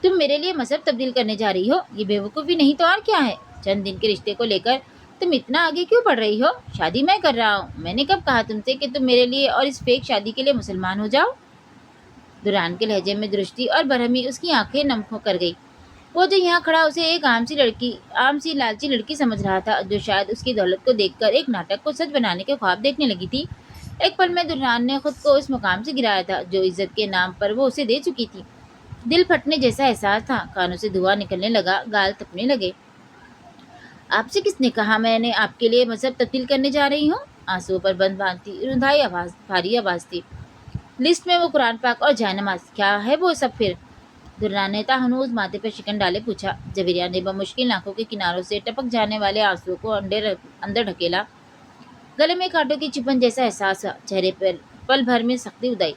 تم میرے لیے مذہب تبدیل کرنے جا رہی ہو، یہ بے وقوفی نہیں تو اور کیا ہے؟ چند دن کے رشتے کو لے کر تم اتنا آگے کیوں بڑھ رہی ہو؟ شادی میں کر رہا ہوں، میں نے کب کہا تم سے کہ تم میرے لیے اور اس فیک شادی کے لیے مسلمان ہو جاؤ؟ دران کے لہجے میں درشتی اور برہمی اس کی آنکھیں نم ہو کر گئی۔ وہ جو یہاں کھڑا اسے ایک عام سی لالچی لڑکی سمجھ رہا تھا جو شاید اس کی دولت کو دیکھ کر ایک ناٹک کو سچ بنانے کے خواب دیکھنے لگی تھی۔ ایک پل میں دران نے خود کو اس مقام سے گرایا تھا جو عزت کے نام پر وہ اسے دے چکی تھی۔ دل پھٹنے جیسا احساس تھا، کانوں سے دھواں نکلنے لگا، گال تپنے لگے۔ آپ سے کس نے کہا میں نے آپ کے لیے مذہب تبدیل کرنے جا رہی ہوں؟ آنسوؤں پر بند باندھتی رندھائی آواز، بھاری آواز تھی۔ لسٹ میں وہ قرآن پاک اور جائنماز، کیا ہے وہ سب پھر؟ دران نے تاہنوز ماتھے پر شکن ڈالے پوچھا۔ جویریہ نے بمشکل آنکھوں کے کناروں سے ٹپک جانے والے آنسوؤں کو اندر ڈھکیلا۔ گلے میں کانٹوں کی چبھن جیسا احساس ہوا، چہرے پر پل بھر میں سختی ادائی۔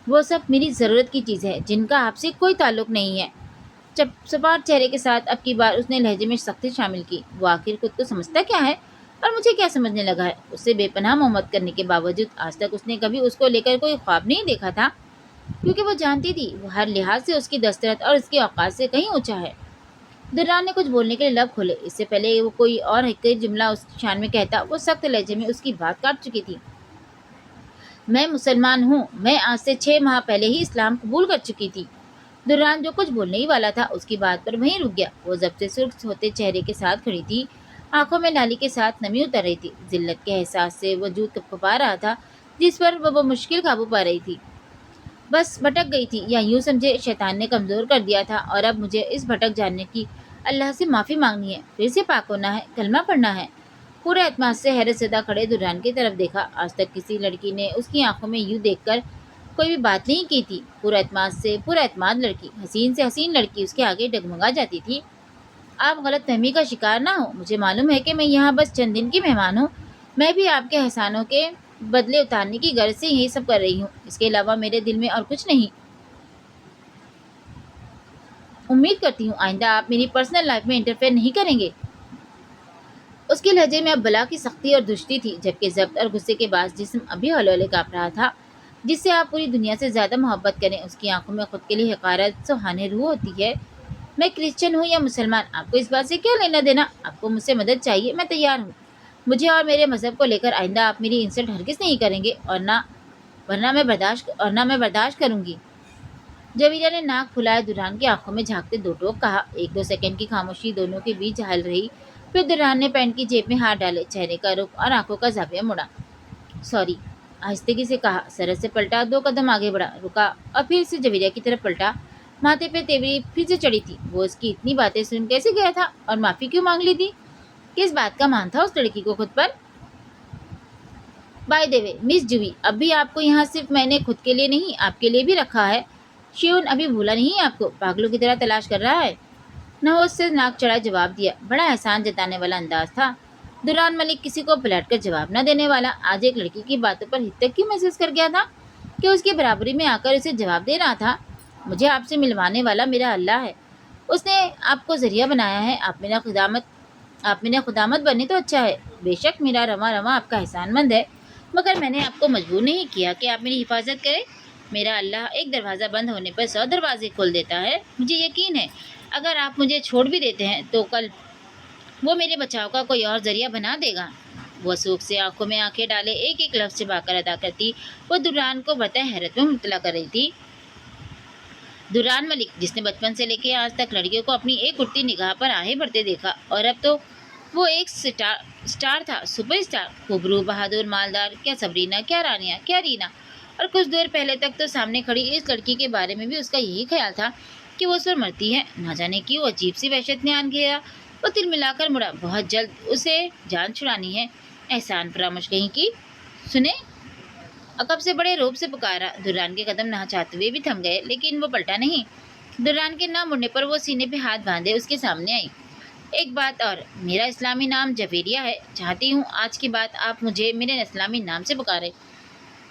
وہ سب میری ضرورت کی چیز ہے جن کا آپ سے کوئی تعلق نہیں ہے۔ سپاٹ چہرے کے ساتھ اب کی بار اس نے لہجے میں سختی شامل کی۔ وہ آخر خود کو سمجھتا کیا ہے اور مجھے کیا سمجھنے لگا ہے؟ اس سے بے پناہ محبت کرنے کے باوجود آج تک اس نے کبھی اس کو لے کر کوئی خواب نہیں دیکھا تھا، کیونکہ وہ جانتی تھی وہ ہر لحاظ سے اس کی دسترت اور اس کے اوقات سے کہیں اونچا ہے۔ دران نے کچھ بولنے کے لیے لب کھولے، اس سے پہلے وہ کوئی اور حقیر جملہ اس شان میں کہتا وہ سخت لہجے میں اس کی بات کاٹ چکی تھی۔ میں مسلمان ہوں، میں آج سے 6 ماہ پہلے ہی اسلام قبول کر چکی تھی۔ دران جو کچھ بولنے ہی والا تھا اس کی بات پر وہیں رک گیا۔ وہ ضبط سے سرخ ہوتے چہرے کے ساتھ کھڑی تھی، آنکھوں میں لالی کے ساتھ نمی اتر رہی تھی۔ ذلت کے احساس سے وجود کپکپا رہا تھا جس پر وہ بمشکل قابو پا رہی تھی۔ بس بھٹک گئی تھی، یا یوں سمجھے شیطان نے کمزور کر دیا تھا اور اب مجھے اس بھٹک جانے کی اللہ سے معافی مانگنی ہے، پھر سے پاک ہونا ہے، کلمہ پڑھنا ہے۔ پورے اعتماد سے حیرت زدہ کھڑے دران کی طرف دیکھا۔ آج تک کسی لڑکی نے اس کی آنکھوں میں یوں دیکھ کر کوئی بھی بات نہیں کی تھی۔ پورا اعتماد لڑکی، حسین سے حسین لڑکی اس کے آگے ڈگمگا جاتی تھی۔ آپ غلط فہمی کا شکار نہ ہو، مجھے معلوم ہے کہ میں یہاں بس چند دن کی مہمان ہوں۔ میں بھی آپ کے احسانوں کے بدلے اتارنے کی غرض سے یہی سب کر رہی ہوں، اس کے علاوہ میرے دل میں اور کچھ نہیں۔ امید کرتی ہوں آئندہ آپ میری پرسنل لائف میں انٹرفیئر نہیں کریں گے۔ اس کے لہجے میں اب بلا کی سختی اور دشتی تھی، جبکہ ضبط اور غصے کے باعث جسم ابھی ہولے کانپ رہا تھا۔ جس سے آپ پوری دنیا سے زیادہ محبت کریں، اس کی آنکھوں میں خود کے لیے حقارت سوہانے روح ہوتی ہے۔ मैं क्रिश्चियन हूँ या मुसलमान, आपको इस बात से क्या लेना देना? आपको मुझसे मदद चाहिए, मैं तैयार हूँ। मुझे और मेरे मज़हब को लेकर आइंदा आप मेरी इंसल्ट हरगिज़ नहीं करेंगे, और ना मैं बर्दाश्त करूँगी। जवीरा ने नाक फुलाए दुल्हन की आंखों में झांकते दो टोक कहा। 1-2 सेकंड की खामोशी दोनों के बीच हाल रही। फिर दुल्हन ने पैंट की जेब में हाथ डाले, चेहरे का रुख और आंखों का जाविया मुड़ा। सॉरी, आहिस्तेगी से कहा। सरस से पलटा, 2 कदम आगे बढ़ा, रुका और फिर से जवीरिया की तरफ पलटा। माथे पे तेवरी फिर से चढ़ी थी। वो इसकी इतनी बातें सुन कैसे गया था और माफी क्यों मांग ली थी? किस बात का मान था उस लड़की को खुद पर? By the way miss Juvi, अब भी आपको यहाँ सिर्फ मैंने खुद के लिए नहीं आपके लिए भी रखा है। शिवन अभी भूला नहीं है आपको? पागलों की तरह तलाश कर रहा है। नहोश से नाक चढ़ा जवाब दिया। बड़ा एहसान जताने वाला अंदाज था। दुरान मलिक किसी को पलटकर जवाब न देने वाला आज एक लड़की की बातों पर हित क्यों महसूस कर गया था कि उसकी बराबरी में आकर उसे जवाब दे रहा था। मुझे आपसे मिलवाने वाला मेरा अल्लाह है। उसने आपको जरिया बनाया है। आप मेरा खुदामत बने तो अच्छा है। बेशक मेरा रमा रमा आपका एहसानमंद है, मगर मैंने आपको मजबूर नहीं किया कि आप मेरी हिफाजत करें। मेरा अल्लाह एक दरवाज़ा बंद होने पर 100 दरवाजे खोल देता है। मुझे यकीन है अगर आप मुझे छोड़ भी देते हैं तो कल वो मेरे बचाव का कोई और जरिया बना देगा। वो सूख से आंखों में आंखें डाले एक एक लफ्ज छिपाकर अदा करती। वो दुरान को बता हैरत में मुब्तला कर रही थी। दुरान मलिक, जिसने बचपन से लेकर आज तक लड़कियों को अपनी एक उठती निगाह पर आहें भरते देखा, और अब तो वो एक स्टार था, सुपरस्टार, खूबरू, बहादुर, मालदार, क्या सबरीना, क्या रानिया, क्या रीना। और कुछ देर पहले तक तो सामने खड़ी इस लड़की के बारे में भी उसका यही ख्याल था कि वो उस पर मरती है। ना जाने क्यों अजीब सी वहशत ने आन घेरा। वो तिल मिलाकर मुड़ा। बहुत जल्द उसे जान छुड़ानी है। एहसान फरामोश कहीं की। सुने, अकब से बड़े रूप से पुकारा। दुर्रान के कदम ना चाहते हुए भी थम गए, लेकिन वो पलटा नहीं। दुर्रान के ना मुड़ने पर वो सीने पे हाथ बांधे उसके सामने आई। एक बात और, मेरा इस्लामी नाम जवेरिया है। चाहती हूँ आज के बाद आप मुझे मेरे इस्लामी नाम से पुकारें।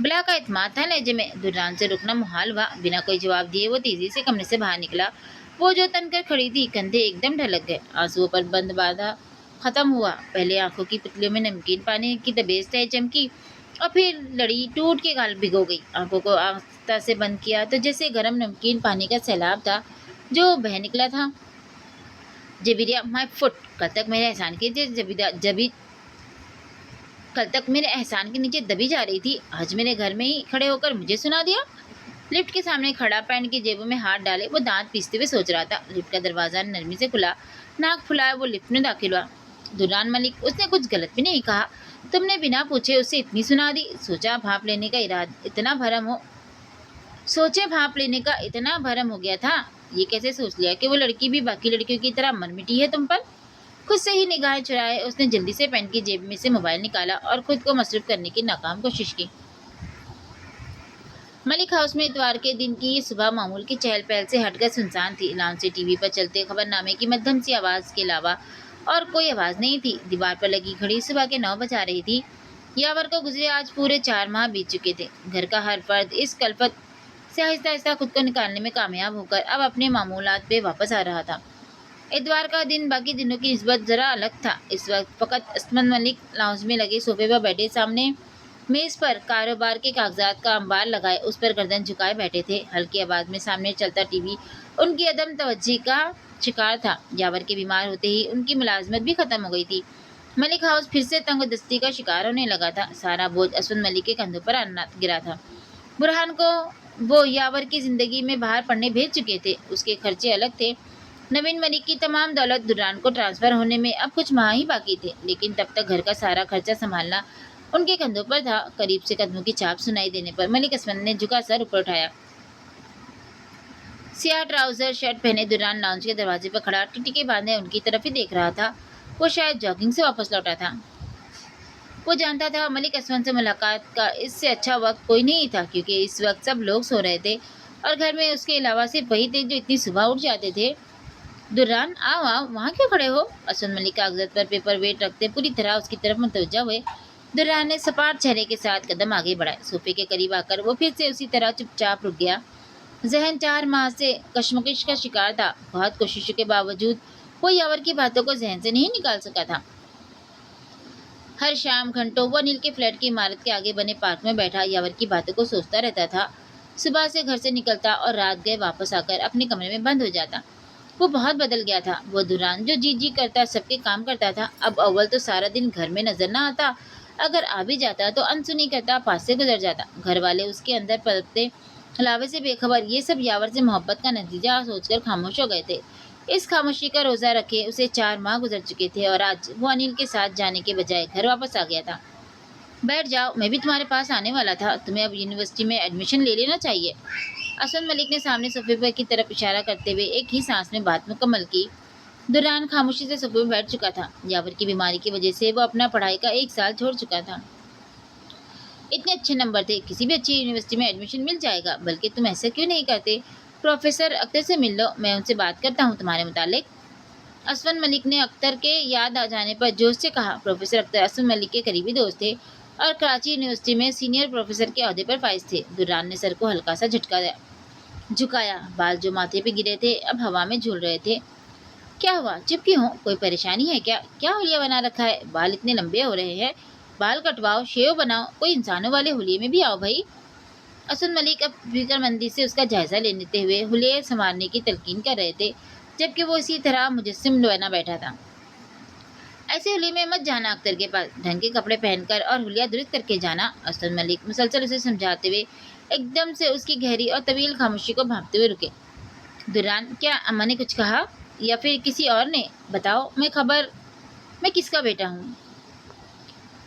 बला का इत्माद था लहजे में। दुर्रान से रुकना मुहाल हुआ। बिना कोई जवाब दिए वो तेजी से कमरे से बाहर निकला। वो जो तनकर खड़ी थी, कंधे एकदम ढलक गए। आंसुओं पर बंद बाधा खत्म हुआ। पहले आंखों की पुतलियों में नमकीन पानी की तबेज तय चमकी, और फिर लड़ी टूट के गाल भिगो गई। आंखों को आस्था से बंद किया तो जैसे गर्म नमकीन पानी का सैलाब था जो बह निकला था। जबीरिया, माय फुट। कल तक मेरे एहसान के नीचे दबी जा रही थी, आज मेरे घर में ही खड़े होकर मुझे सुना दिया। लिफ्ट के सामने खड़ा पैंट की जेबों में हाथ डाले वो दांत पीसते हुए सोच रहा था। लिफ्ट का दरवाजा नरमी से खुला। नाक फुलाया वो लिफ्ट में दाखिल हुआ। दुरान मलिक, उसने कुछ गलत भी नहीं कहा। तुमने बिना पूछे उसे इतनी सुना दी। सोचे भाप लेने का इतना भरम हो गया था। ये कैसे सोच लिया कि वो लड़की भी बाकी लड़कियों की तरह मनमिटी है तुम पर? खुद से ही निगाहें चुराए उसने जल्दी से पैंट की जेब में से मोबाइल निकाला और खुद को मसरूफ करने की नाकाम कोशिश की। मलिक हाउस में इतवार के दिन की सुबह मामूल की चहल पहल से हटकर सुनसान थी। लाउंज से टीवी पर चलते खबरनामे की मध्यम सी आवाज़ के अलावा और कोई आवाज़ नहीं थी। दीवार पर लगी घड़ी सुबह के 9 बजा रही थी। यावर को गुजरे आज पूरे 4 माह बीत चुके थे। घर का हर फर्द इस कल्पत से आहिस्ता आहिस्ता खुद को निकालने में कामयाब होकर अब अपने मामूलात पे वापस आ रहा था। इतवार का दिन बाकी दिनों की निस्बत ज़रा अलग था। इस वक्त फ़कत असमत मलिक लाउंज में लगे सोफे पर बैठे सामने मेज़ पर कारोबार के कागजात का अंबार लगाए उस पर गर्दन झुकाए बैठे थे। हल्की आवाज़ में सामने चलता टीवी उनकी अदम तवज्जी का शिकार था। यावर के बीमार होते ही उनकी मुलाजमत भी ख़त्म हो गई थी। मलिक हाउस फिर से तंगदस्ती का शिकार होने लगा था। सारा बोझ असमत मलिक के कंधों पर गिरा था। बुरहान को वो यावर की ज़िंदगी में बाहर पढ़ने भेज चुके थे। उसके खर्चे अलग थे। नवीन मलिक की तमाम दौलत दुरान को ट्रांसफ़र होने में अब कुछ माह ही बाकी थे, लेकिन तब तक घर का सारा खर्चा संभालना उनके कंधों पर था। करीब से कदमों की चाप सुनाई देने पर मलिक असमत ने झुका सर ऊपर उठाया। सियाह ट्राउजर शर्ट पहने दुरान लाउंज के दरवाजे पर खड़ा टिटिके बांधे उनकी तरफ ही देख रहा था। वो शायद जॉगिंग से वापस लौटा था। वो जानता था मलिक असमत से मुलाकात का इससे अच्छा वक्त कोई नहीं था, क्योंकि इस वक्त सब लोग सो रहे थे और घर में उसके अलावा सिर्फ वही थे जो इतनी सुबह उठ जाते थे। दुर्रान, आओ आओ, वहाँ क्यों खड़े हो? असमत मलिक कागजात पर पेपर वेट रखते पूरी तरह उसकी तरफ मुतवज्जा हुए। दुर्रान ने सपाट चेहरे के साथ कदम आगे बढ़ाए। सोफे के करीब आकर वो फिर से उसी तरह चुपचाप रुक गया। जहन 4 माह से कशमकश का शिकार था। बहुत कोशिशों के बावजूद वो यावर की बातों को जहन से नहीं निकाल सका था। हर शाम घंटों वो अनिल के फ्लैट की इमारत के आगे बने पार्क में बैठा यावर की बातों को सोचता रहता था। सुबह से घर से निकलता और रात गए वापस आकर अपने कमरे में बंद हो जाता। وہ بہت بدل گیا تھا۔ وہ دوران جو جی جی کرتا سب کے کام کرتا تھا، اب اول تو سارا دن گھر میں نظر نہ آتا، اگر آ بھی جاتا تو انسنی کرتا، پاس سے گزر جاتا۔ گھر والے اس کے اندر پلتے لاوے سے بے خبر، یہ سب یاور سے محبت کا نتیجہ سوچ کر خاموش ہو گئے تھے۔ اس خاموشی کا روزہ رکھے اسے 4 ماہ گزر چکے تھے اور آج وہ انیل کے ساتھ جانے کے بجائے گھر واپس آ گیا تھا۔ بیٹھ جاؤ، میں بھی تمہارے پاس آنے والا تھا، تمہیں اب یونیورسٹی میں ایڈمیشن لے لینا چاہیے۔ اسد ملک نے سامنے صوفے پر کی طرف اشارہ کرتے ہوئے ایک ہی سانس میں بات مکمل کی۔ دوران خاموشی سے صوفے پر بیٹھ چکا تھا۔ یاور کی بیماری کی وجہ سے وہ اپنا پڑھائی کا 1 سال چھوڑ چکا تھا۔ اتنے اچھے نمبر تھے، کسی بھی اچھی یونیورسٹی میں ایڈمیشن مل جائے گا، بلکہ تم ایسا کیوں نہیں کرتے؟ پروفیسر اختر سے مل لو، میں ان سے بات کرتا ہوں تمہارے متعلق۔ اسد ملک نے اختر کے یاد آ جانے پر جوش سے کہا۔ پروفیسر اختر اسد ملک کے قریبی دوست تھے اور کراچی یونیورسٹی میں سینئر پروفیسر کے عہدے پر فائز تھے۔ دوران نے سر کو ہلکا سا جھٹکا جھکایا، بال جو ماتھے پہ گرے تھے اب ہوا میں جھول رہے تھے۔ کیا ہوا؟ چپ کیوں ہو؟ کوئی پریشانی ہے کیا؟ کیا حلیہ بنا رکھا ہے؟ بال اتنے لمبے ہو رہے ہیں، بال کٹواؤ، شیو بناؤ، کوئی انسانوں والے حلیے میں بھی آؤ بھائی۔ اسد ملک اب فکر مندی سے اس کا جائزہ لیتے ہوئے حلیے سنوارنے کی تلقین کر رہے تھے، جبکہ وہ اسی طرح مجسم بنا بیٹھا تھا۔ ایسے حلیے میں مت جانا اختر کے پاس، ڈھنگ کے کپڑے پہن کر اور حلیہ درست کر کے جانا۔ اسد ملک مسلسل اسے سمجھاتے ہوئے ایک دم سے اس کی گہری اور طویل خاموشی کو بھانپتے ہوئے رکے۔ دوران، کیا اماں نے کچھ کہا یا پھر کسی اور نے؟ بتاؤ، میں کس کا بیٹا ہوں؟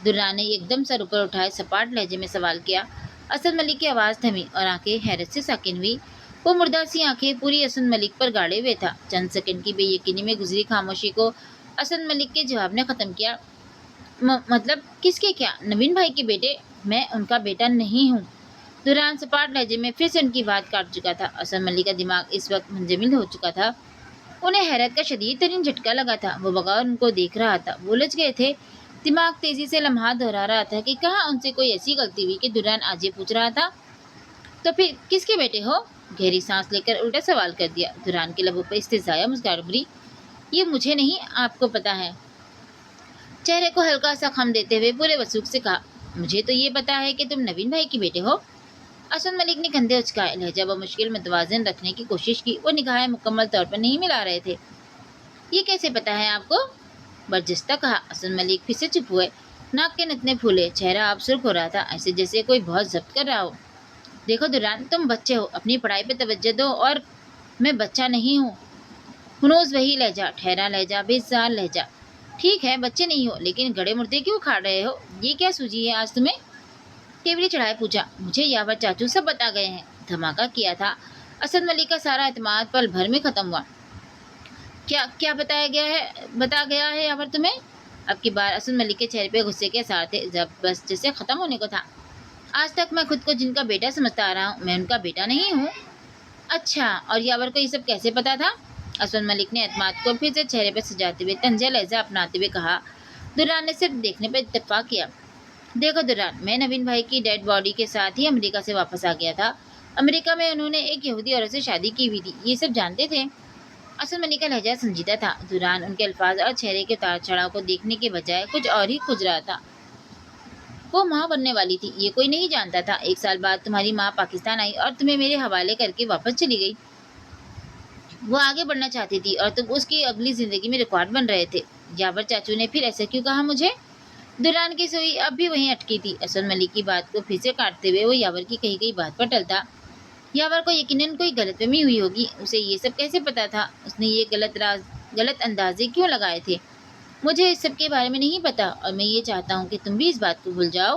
دوران نے ایک دم سر اوپر اٹھائے سپاٹ لہجے میں سوال کیا۔ اسد ملک کی آواز تھمی اور آنکھیں حیرت سے ساکن ہوئی۔ وہ مردہ سی آنکھیں پوری اسد ملک پر گاڑے ہوئے تھا۔ چند سیکنڈ کی بے یقینی میں گزری خاموشی کو اسد ملک کے جواب نے ختم کیا۔ مطلب کس کے؟ کیا نوین بھائی کے بیٹے؟ میں ان کا بیٹا نہیں ہوں۔ دوران سپاٹ لہجے میں پھر سے ان کی بات کاٹ چکا تھا۔ اسد ملک کا دماغ اس وقت منجمد ہو چکا تھا۔ انہیں حیرت کا شدید ترین جھٹکا لگا تھا۔ وہ بغور ان کو دیکھ رہا تھا، وہ الجھ گئے تھے۔ دماغ تیزی سے لمحات دہرا رہا تھا کہ کہاں ان سے کوئی ایسی غلطی ہوئی کہ دوران آج یہ پوچھ رہا تھا۔ تو پھر کس کے بیٹے ہو؟ گہری سانس لے کر الٹا سوال کر دیا۔ دوران کے لبوں پر استہزائیہ مسکراہٹ ابھری۔ یہ مجھے نہیں، آپ کو پتا ہے۔ چہرے کو ہلکا سا خم دیتے ہوئے پورے وثوق سے کہا، مجھے تو یہ پتا ہے کہ تم نوین بھائی کے بیٹے ہو۔ اسد ملک نے کندھے اچکائے، لہجہ بمشکل متوازن رکھنے کی کوشش کی۔ وہ نگاہیں مکمل طور پر نہیں ملا رہے تھے۔ یہ کیسے پتا ہے آپ کو؟ برجستہ کہا۔ اسد ملک پھر سے چپ ہوئے، ناک کے نتنے پھولے، چہرہ اب سرخ ہو رہا تھا، ایسے جیسے کوئی بہت ضبط کر رہا ہو۔ دیکھو دوران، تم بچے ہو، اپنی پڑھائی پہ توجہ دو، اور میں بچہ نہیں ہوں۔ ہنوز وہی لہجہ، ٹھہرا لہجہ، بےزار لہجہ۔ ٹھیک ہے بچے نہیں ہو، لیکن گڑے مردے کیوں کھا رہے ہو؟ یہ کیا سوجی ہے آج تمہیں؟ ٹیبلی چڑھائے پوچھا۔ مجھے یاور چاچو سب بتا گئے ہیں۔ دھماکہ کیا تھا۔ اسد ملک کا سارا اعتماد پل بھر میں ختم ہوا۔ کیا بتا گیا ہے یاور تمہیں؟ اب کی بار اسد ملک کے چہرے پہ غصے کے اثار تھے، بس جیسے ختم ہونے کو تھا۔ آج تک میں خود کو جن کا بیٹا سمجھتا آ رہا ہوں، میں ان کا بیٹا نہیں ہوں۔ اچھا، اور یاور کو یہ سب کیسے پتا تھا؟ اسد ملک نے اعتماد کو پھر سے چہرے پہ سجاتے ہوئے طنزیہ لہجہ اپناتے ہوئے کہا۔ دوران نے صرف دیکھنے پر اتفاق کیا۔ دیکھو دوران، میں نوین بھائی کی ڈیڈ باڈی کے ساتھ ہی امریکہ سے واپس آ گیا تھا۔ امریکہ میں انہوں نے ایک یہودی عورت سے شادی کی ہوئی تھی، یہ سب جانتے تھے؟ اسد ملک کا لہجہ سنجیدہ تھا۔ دوران ان کے الفاظ اور چہرے کے اتار چڑھاؤ کو دیکھنے کے بجائے کچھ اور ہی کھوج رہا تھا۔ وہ ماں بننے والی تھی، یہ کوئی نہیں جانتا تھا۔ 1 سال بعد تمہاری ماں پاکستان آئی اور تمہیں میرے حوالے کر کے واپس چلی گئی۔ وہ آگے بڑھنا چاہتی تھی اور تم اس کی اگلی زندگی میں ریکارڈ بن رہے تھے۔ یاور چاچو نے پھر ایسا کیوں کہا مجھے؟ دوران کی سوئی اب بھی وہیں اٹکی تھی۔ اسد ملک کی بات کو پھر سے کاٹتے ہوئے وہ یاور کی کہی گئی بات پر ٹلتا۔ یاور کو یقیناً کوئی غلط فہمی ہوئی ہوگی، اسے یہ سب کیسے پتا تھا؟ اس نے یہ غلط اندازے کیوں لگائے تھے؟ مجھے اس سب کے بارے میں نہیں پتا، اور میں یہ چاہتا ہوں کہ تم بھی اس بات کو بھول جاؤ۔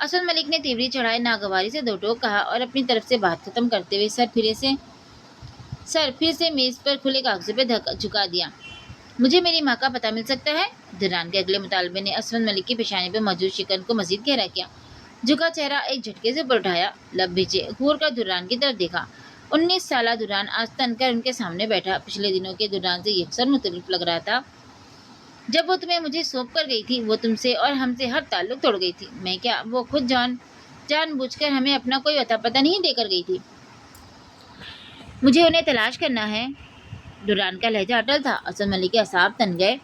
اسد ملک نے تیوری چڑھائے ناگواری سے 2 ٹوک کہا اور اپنی طرف سے بات ختم کرتے ہوئے سر پھر سے میز پر کھلے کاغذ پہ جھکا دیا۔ مجھے میری ماں کا پتہ مل سکتا ہے؟ دوران کے اگلے مطالبے نے اسد ملک کی پیشانی پہ موجود شکن کو مزید گہرا کیا۔ جھکا چہرہ ایک جھٹکے سے اوپر اٹھایا، لب بھیجے، گھور کر دوران کی طرف دیکھا۔ 19 سالہ دوران آج تن کر ان کے سامنے بیٹھا، پچھلے دنوں کے دوران سے یکسر مختلف لگ رہا تھا۔ جب وہ تمہیں مجھے سونپ کر گئی تھی، وہ تم سے اور ہم سے ہر تعلق توڑ گئی تھی۔ میں کیا وہ خود جان بوجھ کر ہمیں اپنا کوئی اتا پتہ نہیں دے کر گئی تھی؟ مجھے انہیں تلاش کرنا ہے۔ دوران کا لہجہ اٹل تھا۔ اسد ملک کے اعصاب تن گئے۔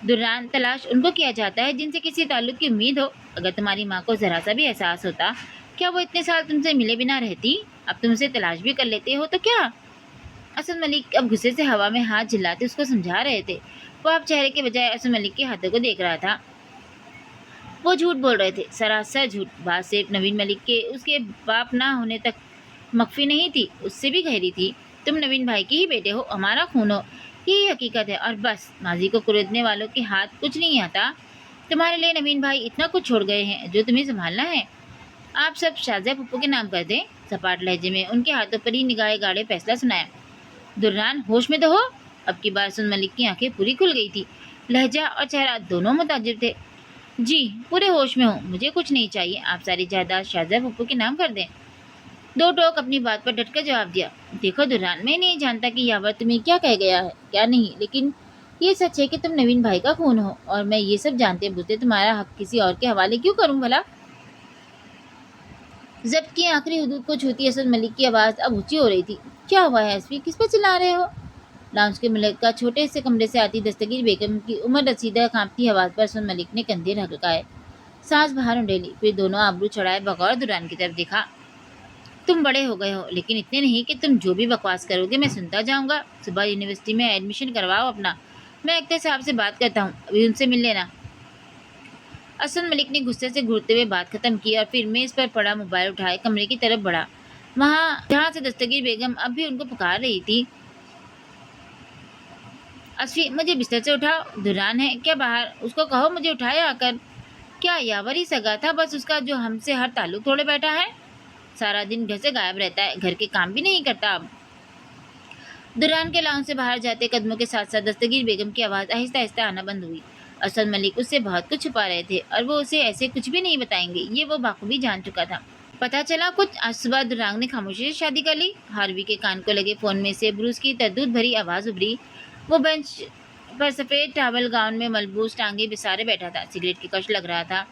دوران، تلاش ان کو کیا جاتا ہے جن سے کسی تعلق کی امید ہو۔ اگر تمہاری ماں کو ذرا سا بھی احساس ہوتا، کیا وہ اتنے سال تم سے ملے بنا رہتی؟ اب تم اسے تلاش بھی کر لیتے ہو تو کیا؟ असद मलिक अब गुस्से से हवा में हाथ झिल्लाते उसको समझा रहे थे। वो अब चेहरे के बजाय असद मलिक के हाथों को देख रहा था। वो झूठ बोल रहे थे, सरासर झूठ। बात सिर्फ नवीन मलिक के उसके बाप ना होने तक मख्फी नहीं थी, उससे भी गहरी थी। तुम नवीन भाई के ही बेटे हो, हमारा खून हो, यही हकीकत है। और बस, माजी को कुरेदने वालों के हाथ कुछ नहीं आता। तुम्हारे लिए नवीन भाई इतना कुछ छोड़ गए हैं जो तुम्हें संभालना है। आप सब शाहजहा पप्पू के नाम कर दें। सपाट लहजे में उनके हाथों पर ही निगाहें गाड़े फैसला सुनाया। दुर्रान, होश में तो हो। अब की बार सुन मलिक की आंखें पूरी खुल गई थी। लहजा और चेहरा दोनों मुताजिब थे। जी, पूरे होश में हूँ, मुझे कुछ नहीं चाहिए। आप सारी जायदाद शाहजहा पप्पू के नाम कर दें। दो टोक अपनी बात पर डटकर जवाब दिया। देखो दुर्रान, मैं नहीं जानता कि यावर तुम्हें क्या कह गया है क्या नहीं, लेकिन ये सच है कि तुम नवीन भाई का खून हो, और मैं ये सब जानते बुझते तुम्हारा हक किसी और के हवाले क्यों करूं भला। जब्त की आखिरी हदूद को छूती असद मलिक की आवाज़ अब ऊंची हो रही थी। क्या हुआ है एसपी, किस पर चिल्ला रहे हो। लाउंज के मलिक का छोटे से कमरे से आती दस्तगीर बेगम की उम्र रसीदा कांपती आवाज़ पर असद मलिक ने कंधे ढकाए, सांस बाहर उंडेली, फिर दोनों आबरू चढ़ाए बगौर दुरान की तरफ देखा। तुम बड़े हो गए हो, लेकिन इतने नहीं कि तुम जो भी बकवास करोगे मैं सुनता जाऊंगा। सुबह यूनिवर्सिटी में एडमिशन करवाओ अपना। मैं अख्तर साहब से बात करता हूँ, अभी उनसे मिल लेना। असद मलिक ने गुस्से से घूरते हुए बात खत्म की और फिर मेज पर पड़ा मोबाइल उठाए कमरे की तरफ बढ़ा, वहां जहां से दस्तगीर बेगम अब भी उनको पुकार रही थी। असफी, मुझे बिस्तर से उठाओ। दुरान है क्या बाहर, उसको कहो मुझे उठाए आकर। क्या यावर ही सगा था बस उसका, जो हमसे हर ताल्लुक तोड़े बैठा है। सारा दिन घर से गायब रहता है, घर के काम भी नहीं करता। अब दुरान के लाउंज से बाहर जाते कदमों के साथ साथ दस्तगीर बेगम की आवाज़ आहिस्ता आहिस्ता आना बंद हुई। असद मलिक उससे बहुत कुछ छुपा रहे थे और वो उसे ऐसे कुछ भी नहीं बताएंगे, ये वो बाखूबी जान चुका था। पता चला कुछ। आज सुबह दुरांग ने खामोशी से शादी कर ली। हार्वी के कान को लगे फोन में से ब्रूस की तरदूत भरी आवाज़ उभरी। वो बेंच पर सफ़ेद टावल गाउन में मलबूस टांगे बिसारे बैठा था, सिगरेट की कश लग रहा था।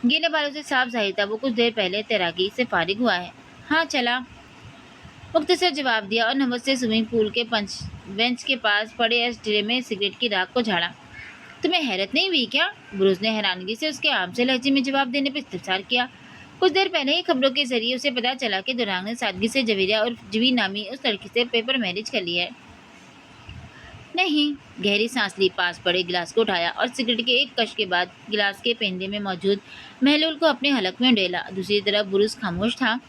गीले बालों से साफ जाहिर था वो कुछ देर पहले तैराकी से फारिग हुआ है। हाँ चला, मुख्तसर जवाब दिया और नमक से स्विमिंग पूल के बेंच के पास पड़े एस ट्रे में सिगरेट की राख को झाड़ा। तुम्हें हैरत नहीं हुई क्या। ब्रूस ने हैरानगी से उसके आम से लहजे में जवाब देने पर इस्तफसार किया। कुछ देर पहले ही खबरों के जरिए उसे पता चला कि दुरांग ने सादगी से जवेरिया और जवी नामी उस लड़की से पेपर मैरिज कर लिया है। नहीं। गहरी सांस ली, पास पड़े गिलास को उठाया और सिगरेट के एक कश के बाद गिलास के पेंदे में मौजूद महलूल को अपने हलक में उंडेला। दूसरी तरफ ब्रूस खामोश था।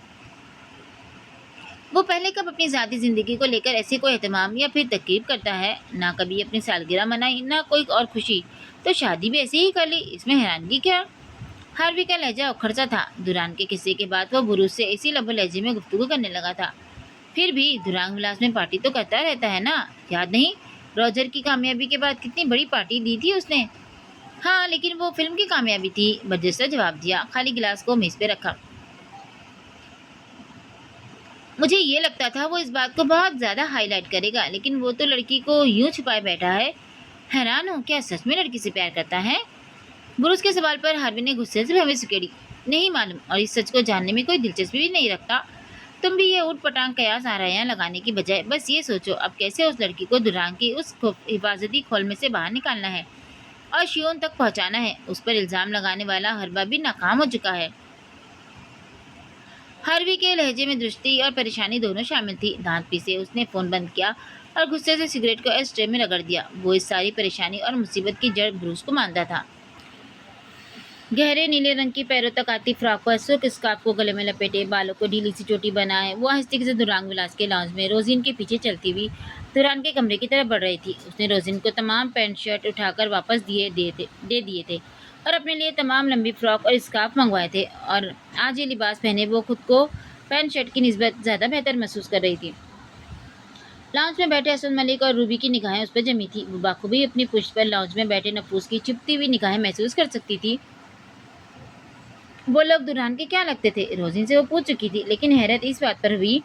वो पहले कब अपनी ज़ाती ज़िंदगी को लेकर ऐसे कोई एहतमाम या फिर तकरीब करता है। ना कभी अपनी सालगिरह मनाई, ना कोई और खुशी, तो शादी भी ऐसे ही कर ली, इसमें हैरानगी क्या। हार्वी का लहजा उखड़ सा था। दुरान के किस्से के बाद वो बुरूस से इसी लबो लहजे में गुफ्तगू करने लगा था। फिर भी दुरांग विलास में पार्टी तो करता रहता है ना, याद नहीं रॉजर की कामयाबी के बाद कितनी बड़ी पार्टी दी थी उसने। हाँ, लेकिन वो फिल्म की कामयाबी थी, बर्जस्ता जवाब दिया। खाली गिलास को मेज पे रखा। मुझे ये लगता था वो इस बात को बहुत ज़्यादा हाईलाइट करेगा, लेकिन वो तो लड़की को यूं छिपाए बैठा है। हैरान हूँ, क्या सच में लड़की से प्यार करता है। बुरुस के सवाल पर हार्वी ने गुस्से से भवें सुकेड़ी। नहीं मालूम, और इस सच को जानने में कोई दिलचस्पी भी नहीं रखता। तुम भी ये ऊट पटांग कयास आ रहे हैं लगाने की बजाय बस ये सोचो अब कैसे उस लड़की को दुरांग की उस हिफाजती खोल में से बाहर निकालना है और शियोन तक पहुंचाना है। उस पर इल्ज़ाम लगाने वाला हरबा भी नाकाम हो चुका है। हार्वी के लहजे में दृष्टि और परेशानी दोनों शामिल थी। दांत पीसे उसने फ़ोन बंद किया और गुस्से से सिगरेट को एस ट्रे में रगड़ दिया। वो इस सारी परेशानी और मुसीबत की जड़ ब्रूस को मानता था। गहरे नीले रंग की पैरों तक आती फ्रॉक को सुर्ख स्कार्फ को गले में लपेटे, बालों को ढीली सी चोटी बनाए, वो आहिस्ते से दुरांग विलास के लाउंज में रोजिन के पीछे चलती हुई दुरान के कमरे की तरफ बढ़ रही थी। उसने रोजिन को तमाम पैंट शर्ट उठाकर वापस दे दिए थे और अपने लिए तमाम लंबी फ्रॉक और स्कार्फ मंगवाए थे, और आज ये लिबास पहने वो खुद को पैंट शर्ट की निस्बत ज़्यादा बेहतर महसूस कर रही थी। लाउंज में बैठे असद मलिक और रूबी की निगाहें उस पर जमी थी। वो बाखूबी अपनी पुश्त पर लाउंज में बैठे नफूस की चुपती हुई निगाहें महसूस कर सकती थी। वो लोग दुरान के क्या लगते थे, रोजिन से वो पूछ चुकी थी, लेकिन हैरत इस बात पर हुई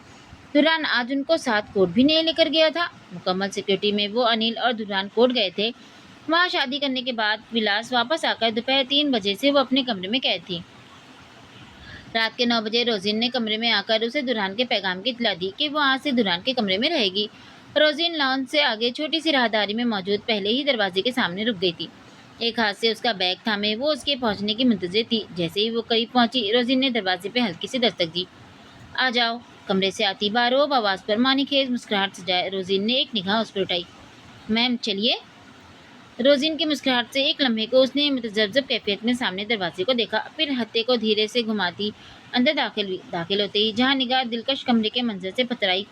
दुरान आज उनको साथ कोर्ट भी नहीं लेकर गया था। मुकम्मल सिक्योरिटी में वो अनिल और दुरान कोर्ट गए थे। वहाँ शादी करने के बाद विलास वापस आकर दोपहर 3 बजे से वो अपने कमरे में कैद थी। रात के 9 बजे रोजिन ने कमरे में आकर उसे दुरान के पैगाम की इत्तला दी कि वो आज से दुरान के कमरे में रहेगी। रोजिन लॉन से आगे छोटी सी राहदारी में मौजूद पहले ही दरवाजे के सामने रुक गई थी। एक हाथ से उसका बैग थामे वो उसके पहुंचने की मुंतज़िर थी। जैसे ही वो करीब पहुंची, रोजिन ने दरवाजे पे हल्की सी दस्तक दी। आ जाओ। कमरे से आती बारोब आवाज़ पर मानीखेज मुस्कुराहट सजाए रोजीन ने एक निगाह उस पर उठाई। मैम चलिए। रोजीन की मुस्कुराहट से एक लम्हे को उसने मुतजब्जब कैफियत में सामने दरवाजे को देखा, फिर हत्थे को धीरे से घुमाती अंदर दाखिल हुई। दाखिल होते ही जहाँ निगाह दिलकश कमरे के मंजर से पतराई,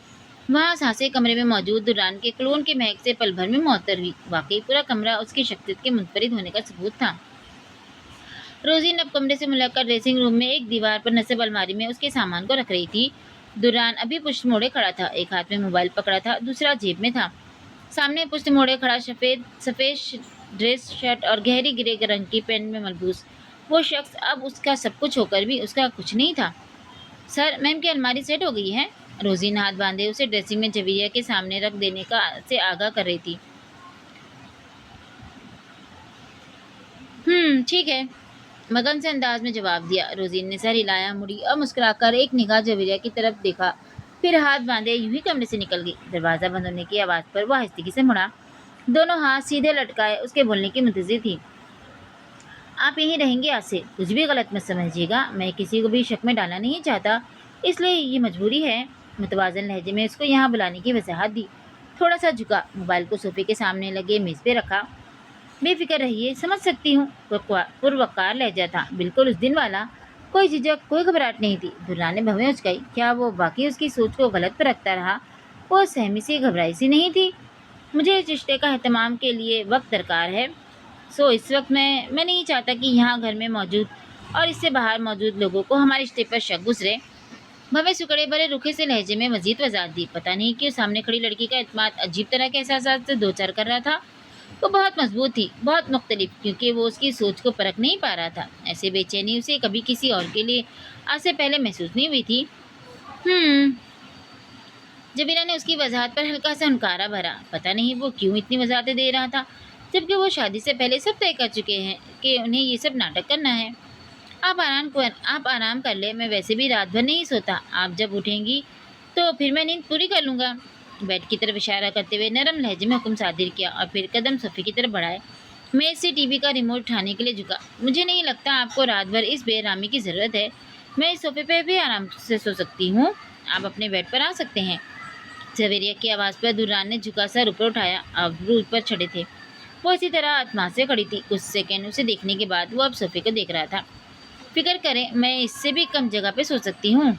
वहाँ सांसें कमरे में मौजूद दुरान के क्लोन की महक से पल भर में मुअत्तर हुई। वाकई पूरा कमरा उसकी शख्सियत के मुनफरिद होने का सबूत था। रोजीन अब कमरे से मुड़कर ड्रेसिंग रूम में एक दीवार पर नस्ब अलमारी में उसके सामान को रख रही थी। दुरान अभी पुष्ट मोड़े खड़ा था, एक हाथ में मोबाइल पकड़ा था, दूसरा जेब में था। सामने पुष्ट मोड़े खड़ा सफ़ेद सफ़ेद ड्रेस शर्ट और गहरी ग्रे रंग की पैंट में मलबूस वो शख्स अब उसका सब कुछ होकर भी उसका कुछ नहीं था। सर, मैम की अलमारी सेट हो गई है। रोजीन हाथ बांधे उसे ड्रेसिंग में जवेरिया के सामने रख देने का से आगाह कर रही थी। ठीक है, मगन से अंदाज में जवाब दिया। रोजीन ने सर हिलाया, मुड़ी और मुस्कुराकर एक निगाह जवेरिया की तरफ देखा, फिर हाथ बांधे यूं ही कमरे से निकल गई। दरवाज़ा बंद होने की आवाज़ पर वह आहिस्ते से मुड़ा, दोनों हाथ सीधे लटकाए उसके बोलने की मुंतज़िर थी। आप यहीं रहेंगे आज से, कुछ भी गलत मत समझिएगा, मैं किसी को भी शक में डालना नहीं चाहता, इसलिए ये मजबूरी है। मुतवाज़न लहजे में उसको यहाँ बुलाने की वजाहत दी। थोड़ा सा झुका, मोबाइल को सोफे के सामने लगे मेज़ पे रखा। बेफिक्र रहिए, समझ सकती हूँ। पुरवकार लहजा था, बिल्कुल उस दिन वाला। कोई झिझक, कोई घबराहट नहीं थी। दुर्रान ने भवें उचकाई। क्या वो बाकी उसकी सोच को गलत परखता रहा? वो सहमी सी घबराई सी नहीं थी। मुझे इस रिश्ते का एहतमाम के लिए वक्त दरकार है, सो इस वक्त मैं नहीं चाहता कि यहाँ घर में मौजूद और इससे बाहर मौजूद लोगों को हमारे रिश्ते पर शक गुजरे। भवें सुकड़े भरे रुखे से लहजे में मजीद वजाहत दी। पता नहीं क्यों सामने खड़ी लड़की का एतमाद अजीब तरह के एहसास से दो चार कर रहा था। वो बहुत मजबूत थी, बहुत मुख्तलिफ, क्योंकि वो उसकी सोच को परख नहीं पा रहा था। ऐसे बेचैनी उसे कभी किसी और के लिए आज से पहले महसूस नहीं हुई थी। जबीरा ने उसकी वजाहत पर हल्का सा हुनकारा भरा। पता नहीं वो क्यों इतनी वजाहतें दे रहा था, जबकि वो शादी से पहले सब तय कर चुके हैं कि उन्हें ये सब नाटक करना है। आप आराम कर ले, मैं वैसे भी रात भर नहीं सोता। आप जब उठेंगी तो फिर मैं नींद पूरी कर लूँगा। बेड की तरफ इशारा करते हुए नरम लहजे में हुक्म सादिर किया और फिर कदम सोफे की तरफ बढ़ाए। मेज से टीवी का रिमोट उठाने के लिए झुका। मुझे नहीं लगता आपको रात भर इस बेरामी की ज़रूरत है, मैं इस सोफे पर भी आराम से सो सकती हूँ, आप अपने बेड पर आ सकते हैं। जवेरिया की आवाज़ पर दुर्रान ने झुका सर ऊपर उठाया, अबरू ऊपर चढ़े थे। वो इसी तरह आत्मा से खड़ी थी। कुछ सेकंड उसे देखने के बाद वो अब सोफे को देख रहा था। फिक्र करें, मैं इससे भी कम जगह पे सो सकती हूँ।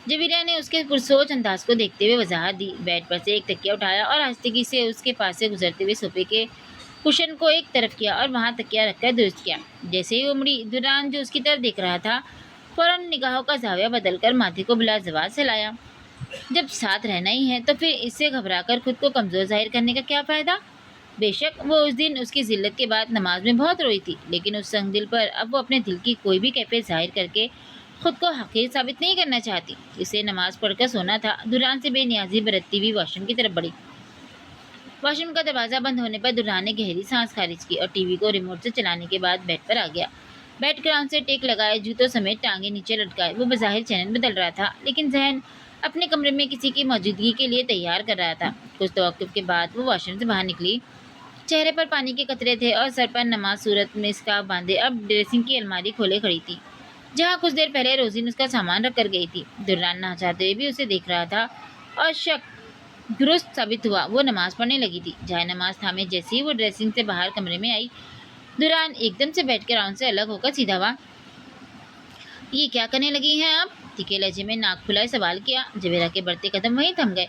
जवेरिया ने उसके पुरसोच अंदाज को देखते हुए वजाहत दी। बेड पर से एक तकिया उठाया और आहिस्तेगी से उसके पास से गुजरते हुए सोफे के कुशन को एक तरफ किया और वहाँ तकिया रखकर दुरुस्त किया। जैसे ही वो मुड़ी, दुर्रान जो उसकी तरफ देख रहा था फौरन निगाहों का जाविया बदलकर माथे को बिला जवाब से लाया। जब साथ रहना ही है तो फिर इससे घबराकर खुद को कमज़ोर जाहिर करने का क्या फ़ायदा। बेशक वो उस दिन उसकी जिल्लत के बाद नमाज में बहुत रोई थी, लेकिन उस संग दिल पर अब वो अपने दिल की कोई भी कैफियत जाहिर करके खुद को हकीर साबित नहीं करना चाहती। इसे नमाज पढ़कर सोना था। दुरान से बेनियाजी बरतती हुई वॉशरूम की तरफ बढ़ी। वॉशरूम का दरवाज़ा बंद होने पर दुरान ने गहरी सांस खारिज की और टीवी को रिमोट से चलाने के बाद बेड पर आ गया। बेड ग्राउंड से टेक लगाए, जूतों समेत टांगे नीचे लटकाए वो बज़ाहिर चैनल बदल रहा था, लेकिन जहन अपने कमरे में किसी की मौजूदगी के लिए तैयार कर रहा था। कुछ तवक्कुफ के बाद वो वॉशरूम से बाहर निकली। चेहरे पर पानी के कतरे थे और सर पर नमाज सूरत में स्कार्फ बांधे अब ड्रेसिंग की अलमारी खोले खड़ी थी, जहाँ कुछ देर पहले रोजीन उसका सामान रख कर गई थी। दुर्रान ना चाहते हुए भी उसे देख रहा था और शक दुरुस्त साबित हुआ। वो नमाज पढ़ने लगी थी। जाए नमाज थामे जैसे ही वो ड्रेसिंग से बाहर कमरे में आई, दुरान एकदम से बेड के राउंड से अलग होकर सीधा हुआ। ये क्या करने लगी हैं आप? तीखे लहजे में नाक फुलाए सवाल किया। जवेरा के बढ़ते कदम वहीं थम गए।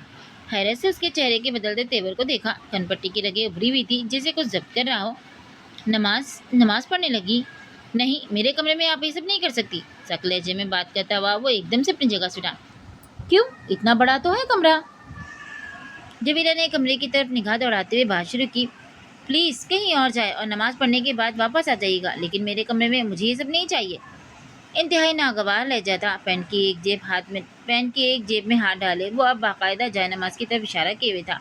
हैरत से उसके चेहरे के बदलते तेवर को देखा। कनपट्टी की रगें उभरी हुई थी जैसे कुछ जब्त कर रहा हो। नमाज पढ़ने लगी? नहीं, मेरे कमरे में आप ये सब नहीं कर सकती। सख्त लहजे में बात करता हुआ वो एकदम से अपनी जगह से उठा। क्यों? इतना बड़ा तो है कमरा। जवेरा ने कमरे की तरफ निगाह दौड़ाते हुए बात शुरू की। प्लीज़ कहीं और जाए और नमाज पढ़ने के बाद वापस आ जाइएगा, लेकिन मेरे कमरे में मुझे ये सब नहीं चाहिए। इंतहाई नागवार लहजा था। पैंट की एक जेब में हाथ डाले वो अब बाकायदा जाए नमाज की तरफ इशारा किए हुए था।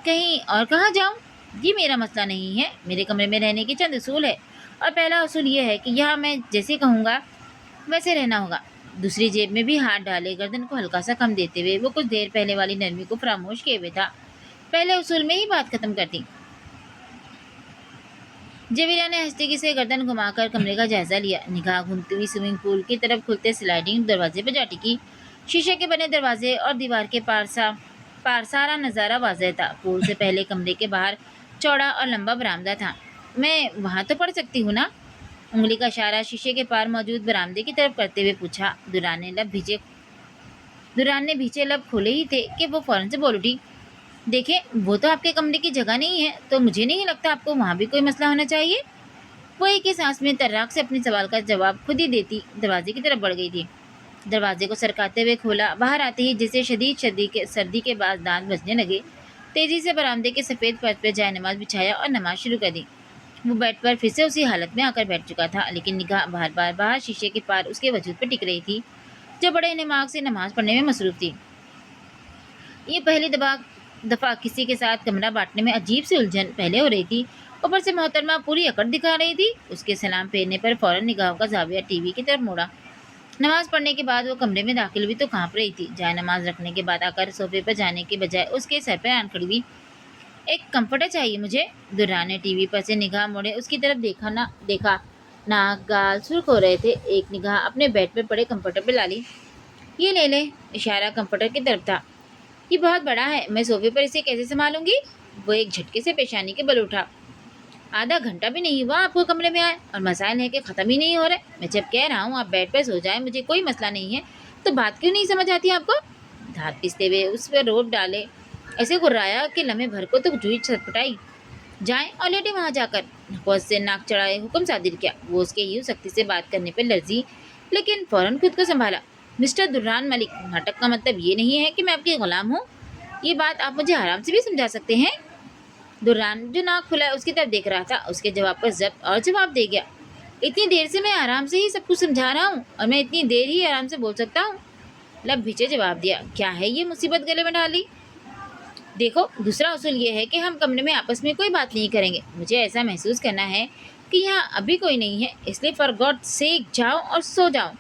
कहीं और कहाँ जाऊँ? ये मेरा मसला नहीं है। मेरे कमरे में रहने के चंद उसूल है और पहला उसूल ये है कि यहाँ मैं जैसे कहूँगा वैसे रहना होगा। दूसरी जेब में भी हाथ डाले गर्दन को हल्का सा कम देते हुए वो कुछ देर पहले वाली नरमी को फरामोश किए हुए था। पहले उसूल में ही बात खत्म कर दी। जवेरिया ने हंसते से गर्दन घुमाकर कमरे का जायजा लिया। निगाह घूमती हुई स्विमिंग पूल की तरफ खुलते स्लाइडिंग दरवाजे पर जा टिकी। शीशे के बने दरवाजे और दीवार के पार सारा नज़ारा वाज़ेह था। पूल से पहले कमरे के बाहर चौड़ा और लंबा बरामदा था। मैं वहाँ तो पढ़ सकती हूँ ना? उंगली का इशारा शीशे के पार मौजूद बरामदे की तरफ करते हुए पूछा। दुरान ने भीचे लब खोले ही थे कि वो फौरन से बोल उठी, देखें, वो तो आपके कमरे की जगह नहीं है, तो मुझे नहीं लगता आपको वहाँ भी कोई मसला होना चाहिए। वो एक ही सांस में तर्राक से अपने सवाल का जवाब खुद ही देती दरवाजे की तरफ बढ़ गई थी। दरवाजे को सरकाते हुए खोला। बाहर आते ही जैसे सर्दी के बाद दांत बजने लगे, तेजी से बरामदे के सफ़ेद फर्श पर जाए नमाज बिछाया और नमाज शुरू कर दी। वो बेड पर फिर से उसी हालत में आकर बैठ चुका था, लेकिन निगाह बार बार बाहर शीशे के पार उसके वजूद पर टिक रही थी, जो बड़े दिमाग से नमाज पढ़ने में मसरूफ थी। ये पहली दफ़ा किसी के साथ कमरा बांटने में अजीब सी उलझन पहले हो रही थी। ऊपर से मोहतरमा पूरी अकड़ दिखा रही थी। उसके सलाम फेरने पर फौरन निगाहों का जाविया टीवी की तरफ मुड़ा। नमाज पढ़ने के बाद वो कमरे में दाखिल हुई तो कांप रही थी। जाए नमाज रखने के बाद आकर सोफे पर जाने के बजाय उसके सर पर आन खड़ी हुई। एक कंफर्टर चाहिए मुझे। दुर्रा ने टीवी पर से निगाह मोड़े उसकी तरफ देखा। नाक गाल सुर्ख हो रहे थे। एक निगाह अपने बेड पर पड़े कंफर्टर पर ला ली। ये ले ले। इशारा कंफर्टर की तरफ था। ये बहुत बड़ा है, मैं सोफे पर इसे कैसे संभालूंगी? वो एक झटके से पेशानी के बल उठा। आधा घंटा भी नहीं हुआ आपको कमरे में आए और मसाइल है कि ख़त्म ही नहीं हो रहे। मैं जब कह रहा हूँ आप बेड पर सो जाए, मुझे कोई मसला नहीं है, तो बात क्यों नहीं समझ आती आपको? दांत पिसते हुए उस पर रोब डाले ऐसे गुर्राया कि लम्हे भर को तो जुई छटपटाई। जाएं और लेटे वहाँ जाकर। नकोस से नाक चढ़ाए हुक्म सादिर किया। वो उसके यूँ सख्ती से बात करने पर लर्जी, लेकिन फ़ौरन खुद को संभाला। मिस्टर दुर्रान मलिक, नाटक का मतलब ये नहीं है कि मैं आपकी ग़ुलाम हूँ। ये बात आप मुझे आराम से भी समझा सकते हैं। दुर्रान जो नाक खुला उसकी तरफ देख रहा था, उसके जवाब पर जब्त और जवाब दे गया। इतनी देर से मैं आराम से ही सब कुछ समझा रहा हूँ और मैं इतनी देर ही आराम से बोल सकता हूँ। लब भीचे जवाब दिया। क्या है ये मुसीबत गले में डाली? देखो, दूसरा उसूल ये है कि हम कमरे में आपस में कोई बात नहीं करेंगे। मुझे ऐसा महसूस करना है कि यहाँ अभी कोई नहीं है, इसलिए फॉर गॉड सेक जाओ और सो जाओ।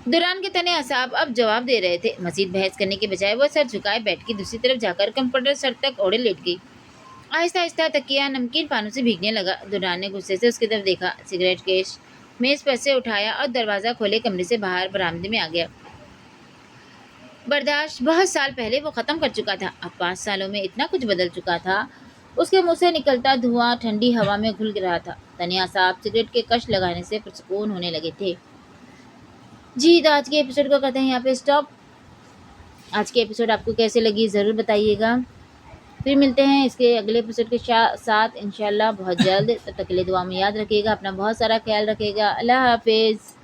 दुरान के तने असाब अब जवाब दे रहे थे। मजीद बहस करने के बजाय वो सर झुकाए बेड की दूसरी तरफ जाकर कंप्यूटर सर तक ओढ़े लेट गई। आहिस्ता आहिस्ता तकिया नमकीन पानों से भीगने लगा। दुरान ने गुस्से से उसकी तरफ देखा। सिगरेट केश मेज पर से उठाया और दरवाज़ा खोले कमरे से बाहर बरामदे में आ गया। बर्दाश्त बहुत साल पहले वो ख़त्म कर चुका था। अब 5 सालों में इतना कुछ बदल चुका था। उसके मुंह से निकलता धुआं ठंडी हवा में घुल रहा था। तनिया साहब सिगरेट के कश लगाने से पुरसुकून होने लगे थे। जी, तो आज के एपिसोड को करते हैं यहाँ पे स्टॉप। आज के एपिसोड आपको कैसे लगी ज़रूर बताइएगा। फिर मिलते हैं इसके अगले एपिसोड के साथ इंशाल्लाह बहुत जल्द। तब तक के लिए दुआ में याद रखिएगा, अपना बहुत सारा ख्याल रखिएगा। अल्लाह हाफिज़।